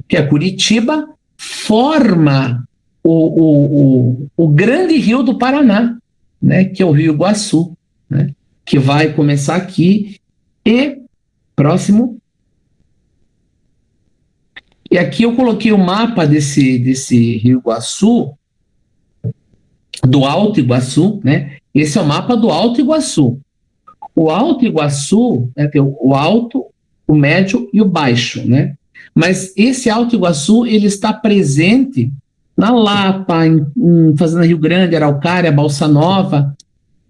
Speaker 1: que é Curitiba, forma o grande rio do Paraná, né? Que é o Rio Iguaçu, né? Que vai começar aqui e próximo. E aqui eu coloquei o mapa desse Rio Iguaçu, do Alto Iguaçu, né? Esse é o mapa do Alto Iguaçu. O Alto Iguaçu, né, tem o alto, o médio e o baixo, né? Mas esse Alto Iguaçu, ele está presente na Lapa, em Fazenda Rio Grande, Araucária, Balsa Nova.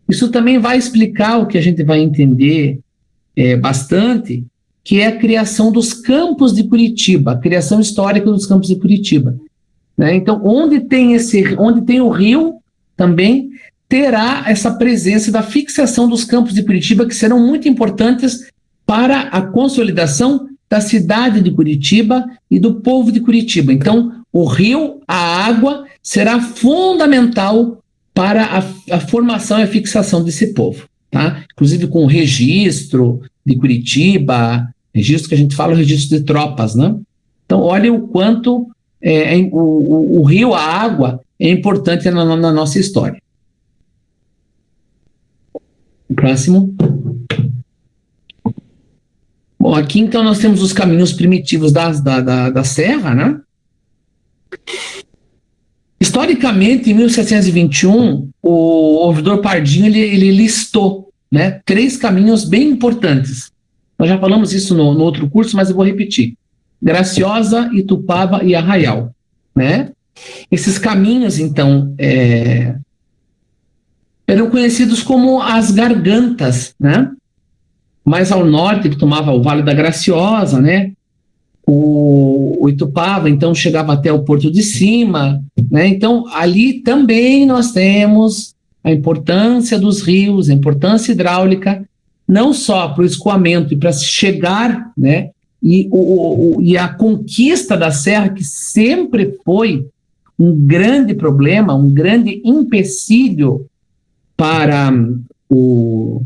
Speaker 1: Isso também vai explicar o que a gente vai entender bastante, que é a criação dos campos de Curitiba, a criação histórica dos campos de Curitiba, né? Então, onde tem o rio, também terá essa presença da fixação dos campos de Curitiba, que serão muito importantes para a consolidação da cidade de Curitiba e do povo de Curitiba. Então, o rio, a água, será fundamental para a formação e a fixação desse povo, tá? Inclusive com o registro de Curitiba, registro que a gente fala, o registro de tropas, né? Então, olha o quanto o rio, a água, é importante na nossa história. Próximo. Bom, aqui então nós temos os caminhos primitivos da serra, né? Historicamente, em 1721, o ouvidor Pardinho ele listou, né, 3 caminhos bem importantes. Nós já falamos isso no outro curso, mas eu vou repetir. Graciosa, Itupava e Arraial, né? Esses caminhos, então, eram conhecidos como as gargantas, né? Mais ao norte, que tomava o Vale da Graciosa, né? O Itupava, então, chegava até o Porto de Cima, né? Então, ali também nós temos a importância dos rios, a importância hidráulica, não só para o escoamento e para se chegar, né? E a conquista da serra, que sempre foi um grande problema, um grande empecilho para o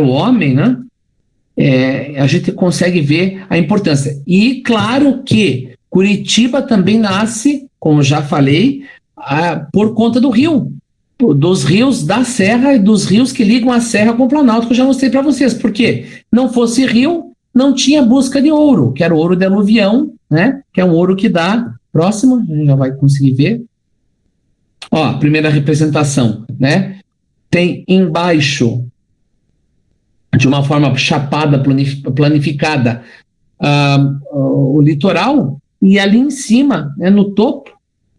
Speaker 1: homem, né? A gente consegue ver a importância. E claro que Curitiba também nasce, como já falei, por conta do rio, dos rios da serra e dos rios que ligam a serra com o Planalto, que eu já mostrei para vocês. Porque não fosse rio, não tinha busca de ouro, que era o ouro de aluvião, né? Que é um ouro que dá. Próximo, a gente já vai conseguir ver. Ó, primeira representação, né? Tem embaixo, de uma forma chapada, planificada, o litoral, e ali em cima, né, no topo,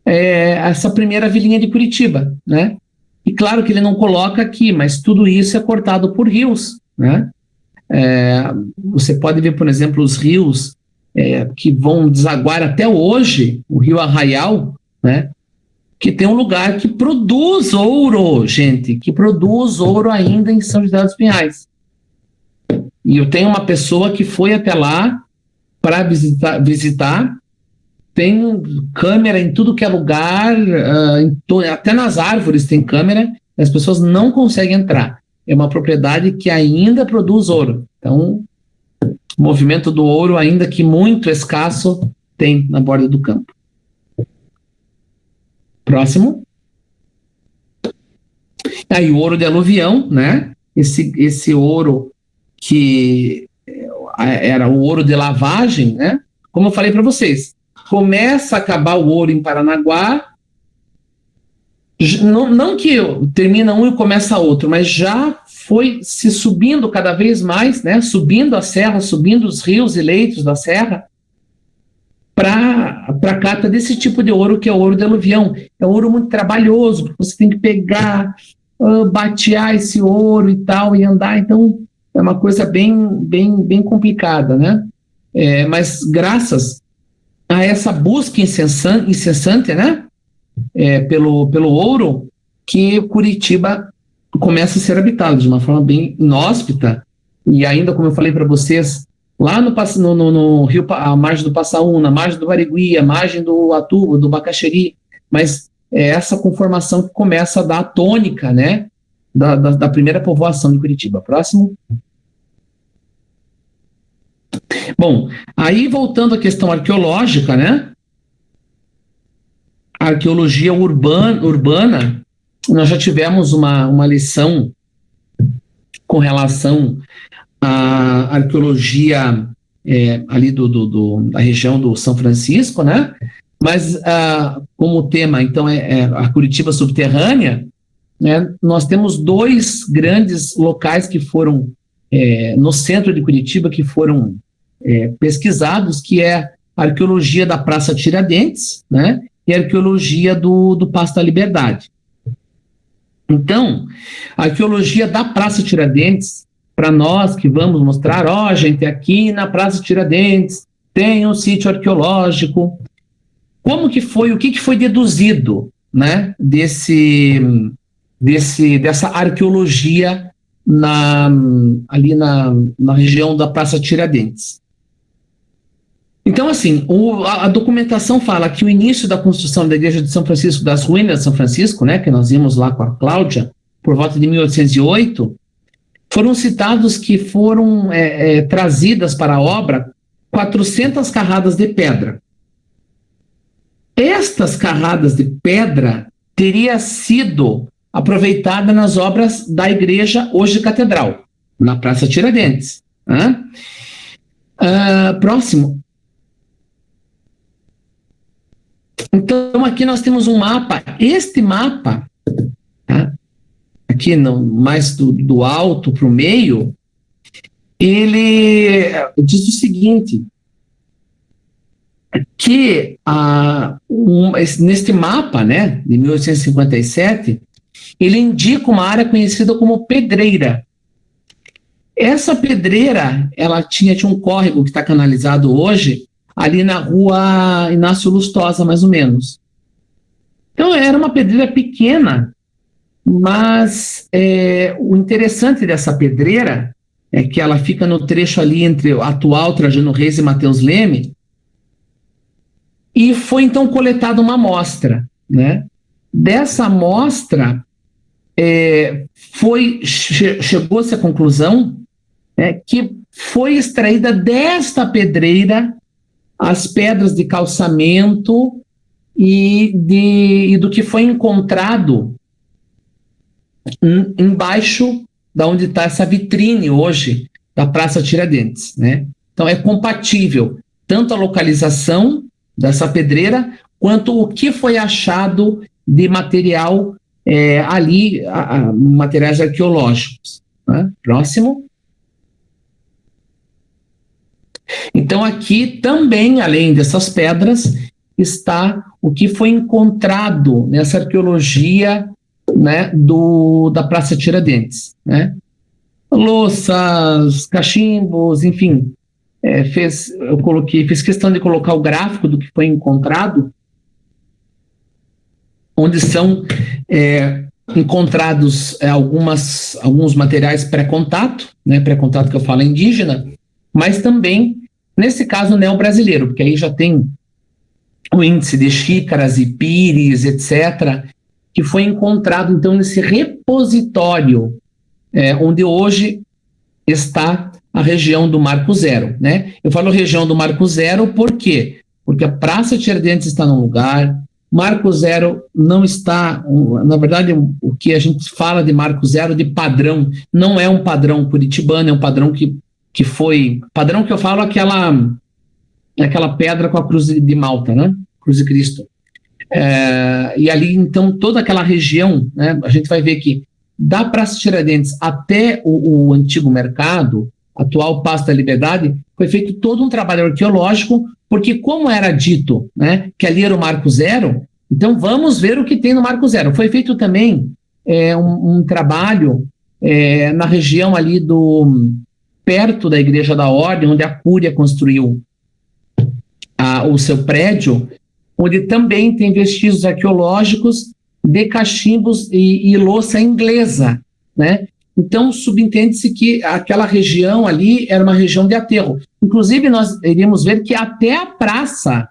Speaker 1: essa primeira vilinha de Curitiba, né? E claro que ele não coloca aqui, mas tudo isso é cortado por rios, né? Você pode ver, por exemplo, os rios que vão desaguar até hoje, o rio Arraial, né? Que tem um lugar que produz ouro, gente, que produz ouro ainda em São José dos Pinhais. E eu tenho uma pessoa que foi até lá para visitar, tem câmera em tudo que é lugar, até nas árvores tem câmera, as pessoas não conseguem entrar. é uma propriedade que ainda produz ouro. Então, o movimento do ouro, ainda que muito escasso, tem na borda do campo. Próximo. Aí o ouro de aluvião, né? Esse ouro que era o ouro de lavagem, né? Como eu falei para vocês, começa a acabar o ouro em Paranaguá, não que termina um e começa outro, mas já foi se subindo cada vez mais, né? Subindo a serra, subindo os rios e leitos da serra, para a cata desse tipo de ouro, que é o ouro de aluvião. É um ouro muito trabalhoso, porque você tem que pegar, batear esse ouro e tal, e andar. Então, é uma coisa bem complicada, né? Mas graças a essa busca incessante, né? Pelo ouro, que Curitiba começa a ser habitado de uma forma bem inóspita. E ainda, como eu falei para vocês, lá no rio, a margem do Passaúna, a margem do Barigui, a margem do Atuba, do Bacaxeri, mas é essa conformação que começa a dar a tônica, né, da primeira povoação de Curitiba. Próximo. Bom, aí voltando à questão arqueológica, né, a arqueologia urbana, nós já tivemos uma lição com relação à arqueologia ali da região do São Francisco, né? Mas como tema, então, a Curitiba subterrânea, né? Nós temos dois grandes locais que foram no centro de Curitiba, que foram pesquisados, que é a arqueologia da Praça Tiradentes, né? E a arqueologia do Paço da Liberdade. Então, a arqueologia da Praça Tiradentes, para nós que vamos mostrar, gente, aqui na Praça Tiradentes tem um sítio arqueológico. Como que foi, o que foi deduzido, né, dessa arqueologia ali na região da Praça Tiradentes? Então, assim, a documentação fala que o início da construção da igreja de São Francisco, das ruínas de São Francisco, né, que nós vimos lá com a Cláudia, por volta de 1808, foram citados que foram trazidas para a obra 400 carradas de pedra. Estas carradas de pedra teriam sido aproveitadas nas obras da igreja hoje catedral, na Praça Tiradentes. Próximo. Então, aqui nós temos um mapa. Este mapa, tá? Aqui mais do alto para o meio, ele diz o seguinte, que neste mapa, né, de 1857, ele indica uma área conhecida como Pedreira. Essa pedreira, ela tinha um córrego que está canalizado hoje, ali na rua Inácio Lustosa, mais ou menos. Então, era uma pedreira pequena, mas o interessante dessa pedreira é que ela fica no trecho ali entre o atual Trajano Reis e Mateus Leme, e foi então coletada uma amostra, né? Dessa amostra, chegou-se à conclusão que foi extraída desta pedreira as pedras de calçamento e do que foi encontrado embaixo da onde está essa vitrine hoje da Praça Tiradentes, né? Então é compatível tanto a localização dessa pedreira quanto o que foi achado de material ali, materiais arqueológicos, né? Próximo. Então aqui também, além dessas pedras, está o que foi encontrado nessa arqueologia, né, da Praça Tiradentes, né? Louças, cachimbos, enfim, fiz questão de colocar o gráfico do que foi encontrado, onde são encontrados alguns materiais pré-contato, né, pré-contato que eu falo indígena, mas também, nesse caso, neo-brasileiro, porque aí já tem o índice de xícaras e pires, etc., que foi encontrado, então, nesse repositório onde hoje está a região do Marco Zero, né? Eu falo região do Marco Zero por quê? Porque a Praça Tiradentes está num lugar, Marco Zero não está, na verdade, o que a gente fala de Marco Zero de padrão, não é um padrão curitibano, é um padrão que foi, padrão que eu falo aquela pedra com a cruz de Malta, né? Cruz de Cristo. E ali, então, toda aquela região, né, a gente vai ver que da Praça Tiradentes até o antigo mercado, atual Paço da Liberdade, foi feito todo um trabalho arqueológico, porque como era dito, né, que ali era o Marco Zero, então vamos ver o que tem no Marco Zero. Foi feito também um trabalho na região ali perto da Igreja da Ordem, onde a Cúria construiu o seu prédio, onde também tem vestígios arqueológicos de cachimbos e louça inglesa, né? Então, subentende-se que aquela região ali era uma região de aterro. Inclusive, nós iríamos ver que até a Praça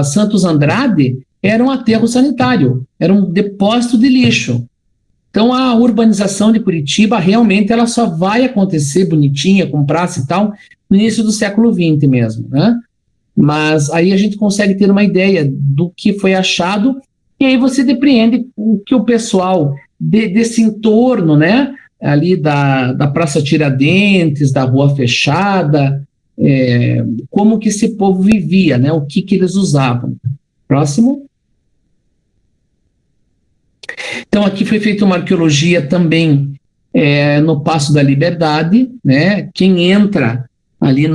Speaker 1: Santos Andrade, era um aterro sanitário, era um depósito de lixo. Então, a urbanização de Curitiba, realmente, ela só vai acontecer bonitinha, com praça e tal, no início do século XX mesmo, né? Mas aí a gente consegue ter uma ideia do que foi achado, e aí você depreende o que o pessoal desse entorno, né, ali da Praça Tiradentes, da Rua Fechada, como que esse povo vivia, né, o que eles usavam. Próximo. Então aqui foi feita uma arqueologia também no Paço da Liberdade, né, quem entra ali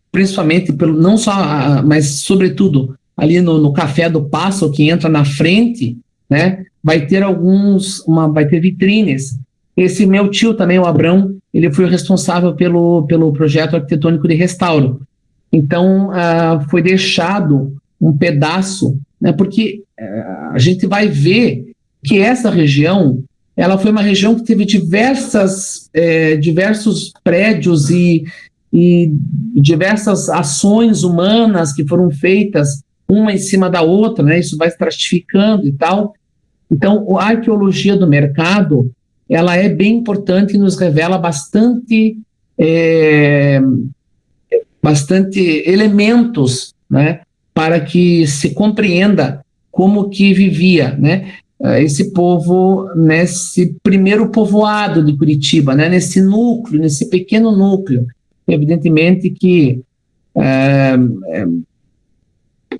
Speaker 1: principalmente, não só, mas sobretudo ali no Café do Paço, que entra na frente, né, vai ter vitrines. Esse meu tio também, o Abrão, ele foi responsável pelo projeto arquitetônico de restauro. Então, foi deixado um pedaço, né, porque a gente vai ver que essa região, ela foi uma região que teve diversos prédios e diversas ações humanas que foram feitas uma em cima da outra, né? Isso vai estratificando e tal. Então, a arqueologia do mercado, ela é bem importante e nos revela bastante elementos, né, para que se compreenda como que vivia, né, esse povo nesse primeiro povoado de Curitiba, né, nesse núcleo, nesse pequeno núcleo. Evidentemente que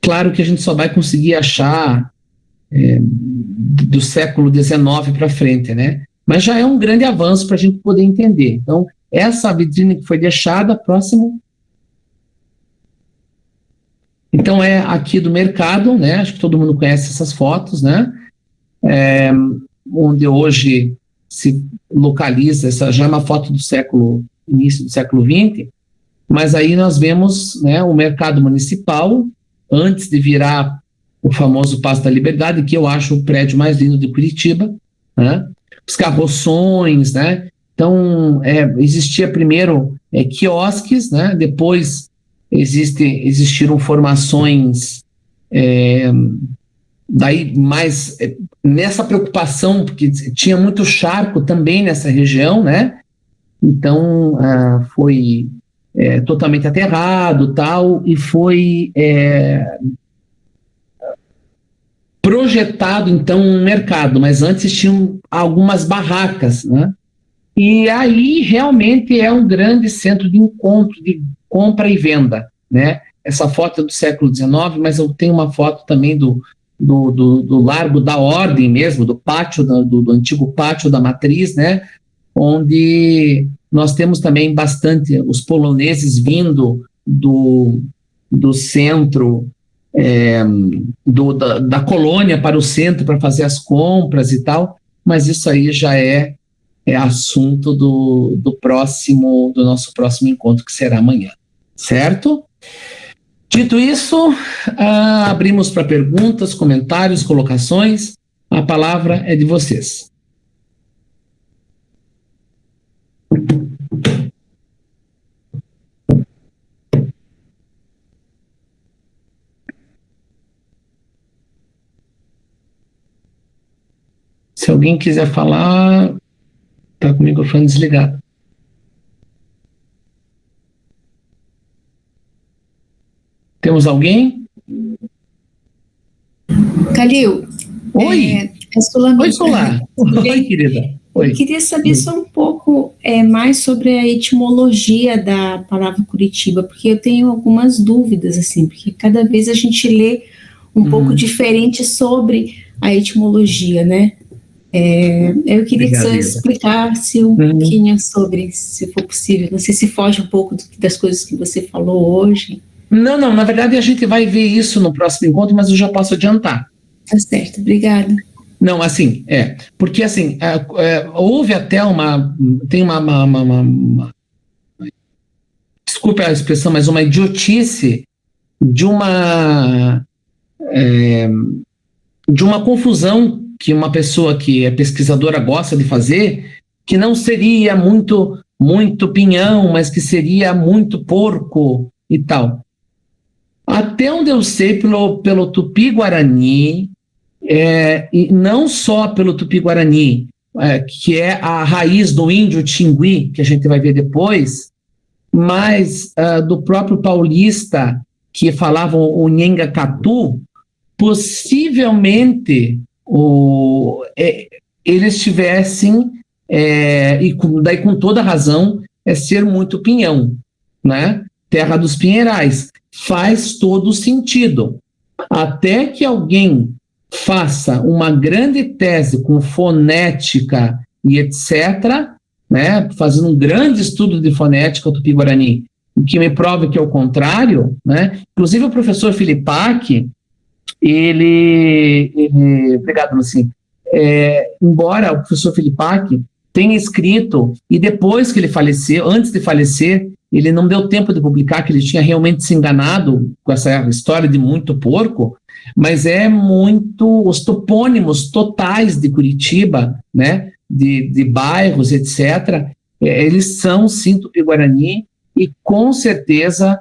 Speaker 1: claro que a gente só vai conseguir achar do século XIX para frente, né? Mas já é um grande avanço para a gente poder entender. Então, essa vitrine que foi deixada, próximo. Então, é aqui do mercado, né? Acho que todo mundo conhece essas fotos, né? Onde hoje se localiza, essa já é uma foto do início do século XX, mas aí nós vemos, né, o mercado municipal, antes de virar o famoso Paço da Liberdade, que eu acho o prédio mais lindo de Curitiba, né? Os carroções, né? Então, existia primeiro quiosques, né? Depois existiram formações, daí mais nessa preocupação, porque tinha muito charco também nessa região, né? Então, foi totalmente aterrado, tal, e foi projetado, então, um mercado, mas antes tinham algumas barracas, né? E aí realmente é um grande centro de encontro, de compra e venda, né? Essa foto é do século XIX, mas eu tenho uma foto também do Largo da Ordem mesmo, do pátio, do antigo pátio da Matriz, né? Onde nós temos também bastante os poloneses vindo do centro, da colônia para o centro para fazer as compras e tal, mas isso aí já é assunto do nosso próximo encontro, que será amanhã, certo? Dito isso, abrimos para perguntas, comentários, colocações. A palavra é de vocês. Se alguém quiser falar, Tá com o microfone desligado. Temos alguém?
Speaker 2: Calil.
Speaker 1: Oi.
Speaker 2: É Solano.
Speaker 1: Oi, Solar. Oi, querida. Oi.
Speaker 2: Eu queria saber só um pouco mais sobre a etimologia da palavra Curitiba, porque eu tenho algumas dúvidas, assim, porque cada vez a gente lê um pouco diferente sobre a etimologia, né? Eu queria que você explicasse um pouquinho sobre, se for possível. Não sei se foge um pouco das coisas que você falou hoje.
Speaker 1: Não, na verdade a gente vai ver isso no próximo encontro, mas eu já posso adiantar.
Speaker 2: Tá certo, obrigada.
Speaker 1: Não, assim, porque assim, houve até tem desculpe a expressão, mas uma idiotice de uma confusão que uma pessoa que é pesquisadora gosta de fazer, que não seria muito pinhão, mas que seria muito porco e tal. Até onde eu sei, pelo Tupi-Guarani, e não só pelo Tupi-Guarani, que é a raiz do índio Tingui, que a gente vai ver depois, mas do próprio paulista, que falavam o Nhengacatu, possivelmente eles tivessem, e daí com toda razão, ser muito pinhão, né? Terra dos Pinheirais. Faz todo sentido. Até que alguém faça uma grande tese com fonética e etc., né, fazendo um grande estudo de fonética tupi-guarani, que me prove que é o contrário, né? Inclusive o professor Filipac, obrigado, Luci, embora o professor Filipac tenha escrito, e depois que ele faleceu, antes de falecer, ele não deu tempo de publicar, que ele tinha realmente se enganado com essa história de muito porco, mas os topônimos totais de Curitiba, né, de bairros, etc., eles são sim Tupi-Guarani, e com certeza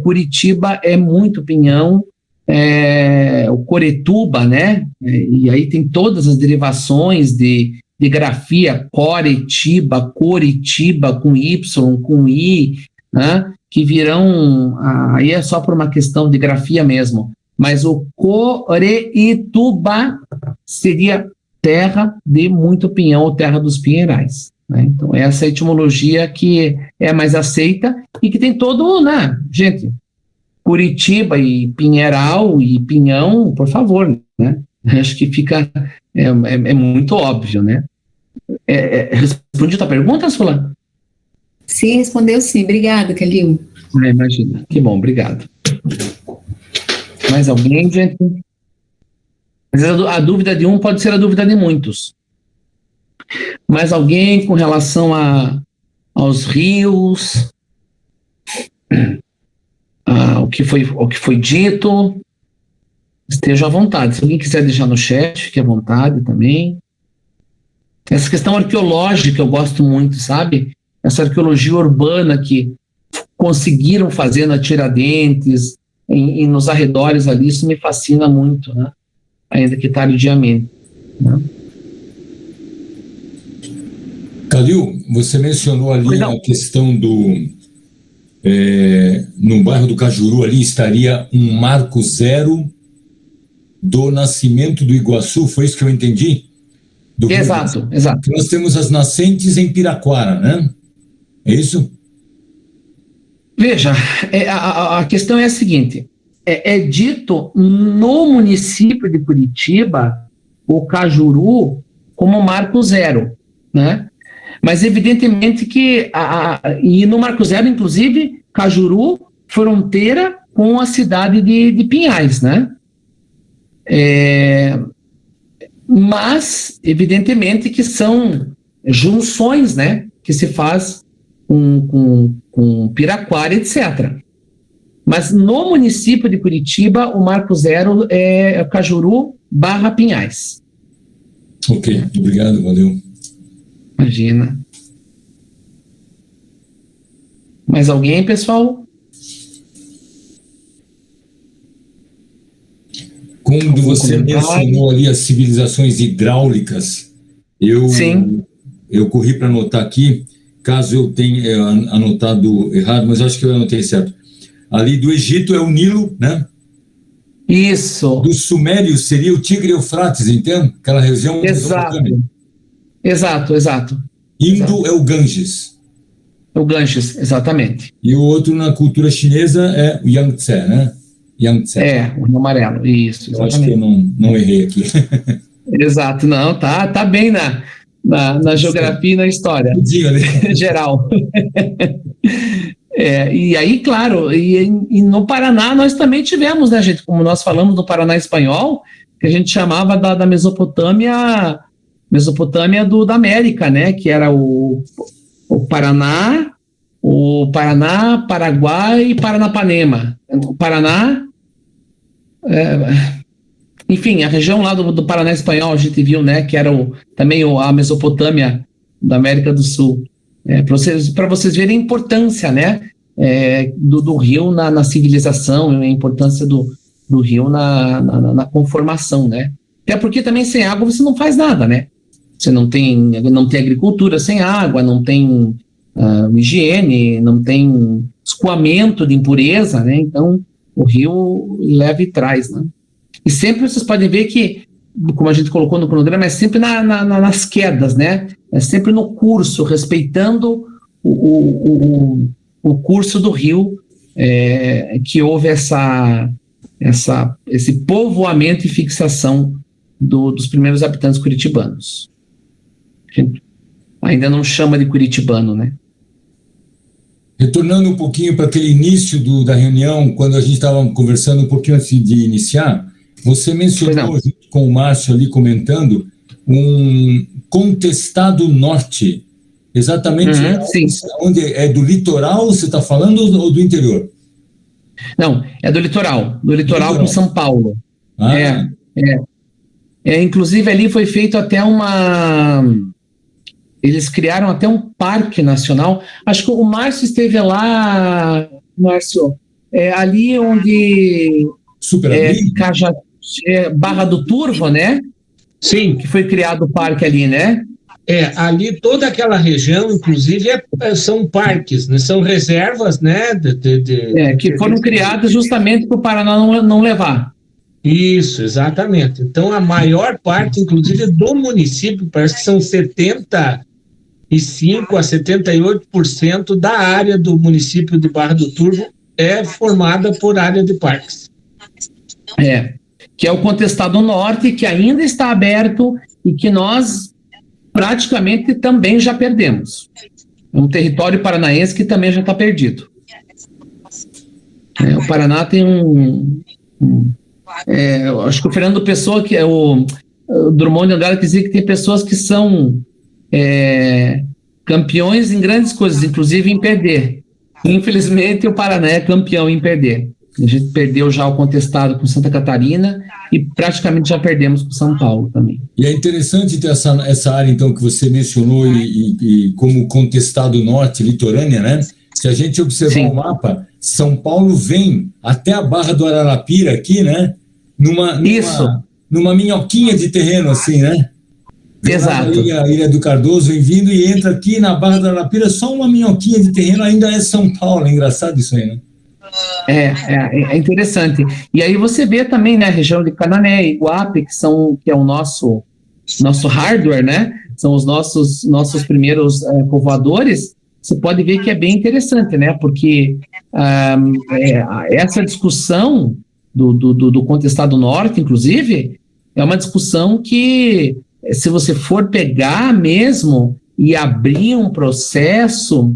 Speaker 1: Curitiba é muito pinhão, o Coretuba, né, e aí tem todas as derivações de grafia, Coretiba, com Y, com I, né, que virão, aí é só por uma questão de grafia mesmo, mas o Coreituba seria terra de muito pinhão, ou terra dos pinheirais, né? Então essa é a etimologia que é mais aceita e que tem todo, né, gente, Curitiba e Pinheiral e Pinhão, por favor, né? Acho que fica, muito óbvio, né? Respondi a tua pergunta, Solano?
Speaker 2: Sim, respondeu sim. Obrigada, Calil.
Speaker 1: Imagina. Que bom, obrigado. Mais alguém, gente? Às vezes a dúvida de um pode ser a dúvida de muitos. Mais alguém com relação aos rios, o que foi dito? Esteja à vontade. Se alguém quiser deixar no chat, fique à vontade também. Essa questão arqueológica eu gosto muito, sabe? Essa arqueologia urbana que conseguiram fazer na Tiradentes e nos arredores ali, isso me fascina muito, né? Ainda que tardiamente, né?
Speaker 3: Calil, você mencionou ali a questão no bairro do Cajuru ali estaria um marco zero do nascimento do Iguaçu, foi isso que eu entendi?
Speaker 1: Exato.
Speaker 3: Nós temos as nascentes em Piraquara, né? É isso?
Speaker 1: Veja, a questão é a seguinte, é dito no município de Curitiba o Cajuru como marco zero, né? Mas evidentemente que, e no marco zero, inclusive, Cajuru, fronteira com a cidade de Pinhais, né? Mas, evidentemente, que são junções, né? Que se faz com Piraquara, etc. Mas no município de Curitiba, o marco zero é Cajuru / Pinhais.
Speaker 3: Ok, obrigado, valeu.
Speaker 1: Imagina. Mais alguém, pessoal?
Speaker 3: Quando você mencionou ali as civilizações hidráulicas, eu eu corri para anotar aqui, caso eu tenha anotado errado, mas acho que eu anotei certo. Ali do Egito é o Nilo, né?
Speaker 1: Isso.
Speaker 3: Dos Sumérios seria o Tigre-Eufrates, entende? Aquela região...
Speaker 1: Exato.
Speaker 3: Indo é o Ganges.
Speaker 1: O Ganges, exatamente.
Speaker 3: E o outro, na cultura chinesa, é o Yangtze, né? Yangtze.
Speaker 1: O Rio Amarelo, isso,
Speaker 3: exatamente. Eu acho que eu não errei aqui.
Speaker 1: Exato, não, tá bem na geografia e na história geral. E aí, claro, e no Paraná nós também tivemos, né, gente, como nós falamos do Paraná espanhol, que a gente chamava da Mesopotâmia da América, né, que era o Paraná, Paraguai e Paranapanema. O Paraná, enfim, a região lá do Paraná espanhol, a gente viu, né, que era também a Mesopotâmia da América do Sul. Para vocês verem a importância, né, do rio na civilização, a importância do rio na conformação, né. Até porque também sem água você não faz nada, né. Você não tem agricultura sem água, não tem higiene, não tem escoamento de impureza, né. Então, o rio leva e traz, né. E sempre vocês podem ver que, como a gente colocou no programa, é sempre nas quedas, né? É sempre no curso, respeitando o curso do rio, que houve esse povoamento e fixação dos primeiros habitantes curitibanos. A gente ainda não chama de curitibano, né?
Speaker 3: Retornando um pouquinho para aquele início da reunião, quando a gente estava conversando um pouquinho antes de iniciar, você mencionou, junto com o Márcio ali comentando, um contestado norte. Exatamente onde é do litoral, você está falando, ou do interior?
Speaker 1: Não, é do litoral com São Paulo. Inclusive ali foi feito até eles criaram até um parque nacional. Acho que o Márcio esteve lá, Márcio, ali onde... Barra do Turvo, né?
Speaker 4: Sim.
Speaker 1: Que foi criado o parque ali, né?
Speaker 4: Ali toda aquela região, inclusive, são parques, né? São reservas, né?
Speaker 1: Que foram criadas justamente para o Paraná não levar.
Speaker 4: Isso, exatamente. Então, a maior parte, inclusive, do município, parece que são 75% a 78% da área do município de Barra do Turvo é formada por área de parques.
Speaker 1: Que é o Contestado Norte, que ainda está aberto e que nós praticamente também já perdemos. É um território paranaense que também já está perdido. O Paraná tem acho que o Fernando Pessoa, que é o Drummond de Andrade, dizia que tem pessoas que são campeões em grandes coisas, inclusive em perder. Infelizmente, o Paraná é campeão em perder. A gente perdeu já o contestado com Santa Catarina e praticamente já perdemos com São Paulo também.
Speaker 3: E é interessante ter essa área, então, que você mencionou e como contestado norte, litorânea, né? Se a gente observar o mapa, São Paulo vem até a Barra do Ararapira aqui, né? Numa minhoquinha de terreno, assim, né?
Speaker 1: Exato.
Speaker 3: A Ilha do Cardoso vem vindo e entra aqui na Barra do Ararapira, só uma minhoquinha de terreno, ainda é São Paulo. É engraçado isso aí, né?
Speaker 1: É interessante. E aí você vê também, né, a região de Canané e Iguape, que é o nosso hardware, né? São os nossos primeiros povoadores. Você pode ver que é bem interessante, né? Porque essa discussão do Contestado Norte, inclusive, é uma discussão que, se você for pegar mesmo e abrir um processo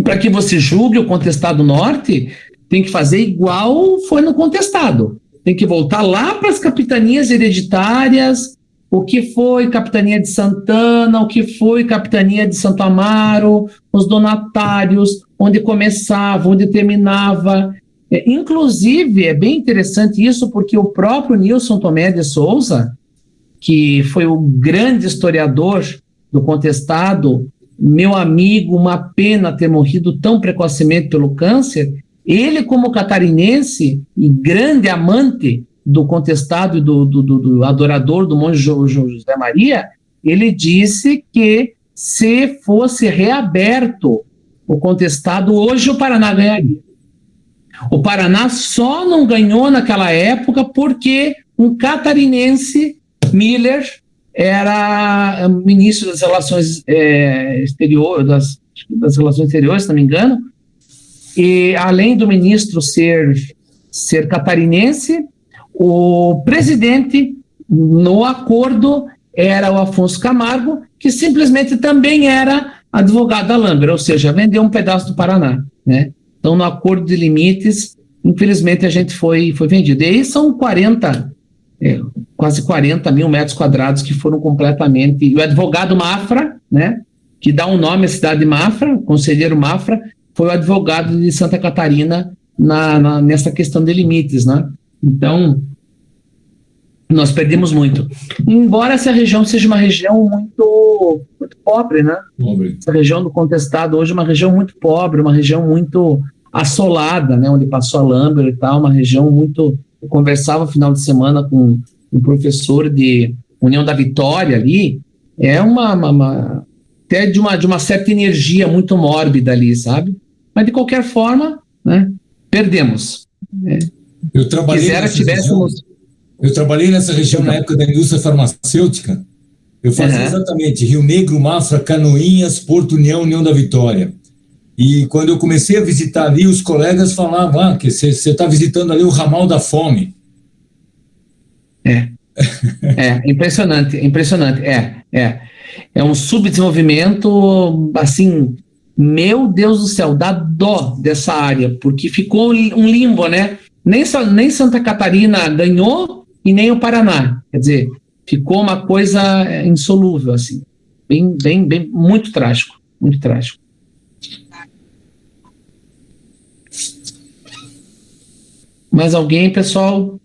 Speaker 1: para que você julgue o Contestado Norte, tem que fazer igual foi no Contestado. Tem que voltar lá para as capitanias hereditárias, o que foi Capitania de Santana, o que foi Capitania de Santo Amaro, os donatários, onde começava, onde terminava. Inclusive, é bem interessante isso, porque o próprio Nilson Tomé de Souza, que foi o grande historiador do Contestado, meu amigo, uma pena ter morrido tão precocemente pelo câncer, ele, como catarinense e grande amante do Contestado e do adorador do monge José Maria, ele disse que se fosse reaberto o contestado, hoje o Paraná ganharia. O Paraná só não ganhou naquela época porque um catarinense, Miller, era ministro das Relações Exteriores, das Relações Exteriores, se não me engano, e além do ministro ser catarinense, o presidente, no acordo, era o Afonso Camargo, que simplesmente também era advogado da Lambert, ou seja, vendeu um pedaço do Paraná, né? Então, no acordo de limites, infelizmente, a gente foi vendido. E aí são quase 40 mil metros quadrados que foram completamente... E o advogado Mafra, né, que dá um nome à cidade de Mafra, o conselheiro Mafra, foi o advogado de Santa Catarina nessa questão de limites, né? Então, nós perdemos muito. Embora essa região seja uma região muito pobre, né? Pobre. Essa região do contestado hoje é uma região muito pobre, uma região muito assolada, né? Onde passou a Lambert e tal, uma região muito... Eu conversava no final de semana com um professor de União da Vitória ali, até de uma certa energia muito mórbida ali, sabe? Mas, de qualquer forma, né, perdemos. Né?
Speaker 3: Eu trabalhei nessa região na época da indústria farmacêutica. Eu fazia exatamente Rio Negro, Mafra, Canoinhas, Porto União, União da Vitória. E quando eu comecei a visitar ali, os colegas falavam que você está visitando ali o ramal da fome.
Speaker 1: Impressionante. É um subdesenvolvimento, assim, meu Deus do céu, dá dó dessa área, porque ficou um limbo, né? Nem Santa Catarina ganhou e nem o Paraná. Quer dizer, ficou uma coisa insolúvel, assim. Bem, muito trágico, muito trágico. Mais alguém, pessoal?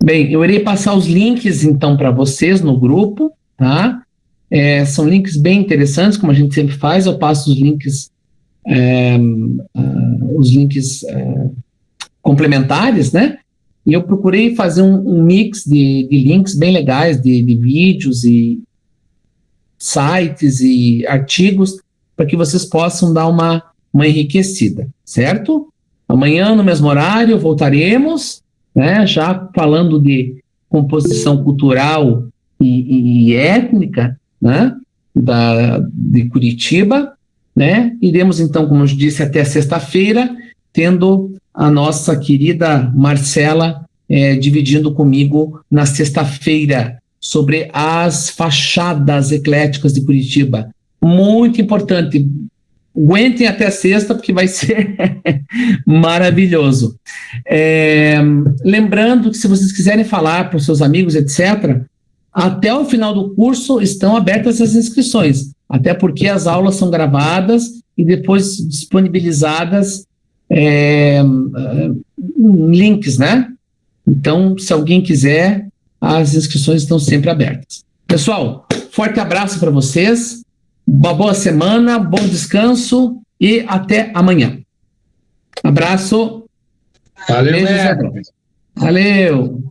Speaker 1: Bem, eu irei passar os links, então, para vocês no grupo, tá? São links bem interessantes, como a gente sempre faz, eu passo os links complementares, né? E eu procurei fazer um mix de links bem legais, de vídeos e sites e artigos, para que vocês possam dar uma enriquecida, certo? Amanhã, no mesmo horário, voltaremos, né, já falando de composição cultural e étnica, né, de Curitiba, né? Iremos, então, como eu disse, até sexta-feira, tendo a nossa querida Marcela dividindo comigo na sexta-feira sobre as fachadas ecléticas de Curitiba. Muito importante. Aguentem até sexta, porque vai ser maravilhoso. Lembrando que, se vocês quiserem falar para os seus amigos, etc., até o final do curso estão abertas as inscrições, até porque as aulas são gravadas e depois disponibilizadas links, né? Então, se alguém quiser, as inscrições estão sempre abertas. Pessoal, forte abraço para vocês, uma boa semana, bom descanso e até amanhã. Abraço.
Speaker 4: Valeu,
Speaker 1: Valeu.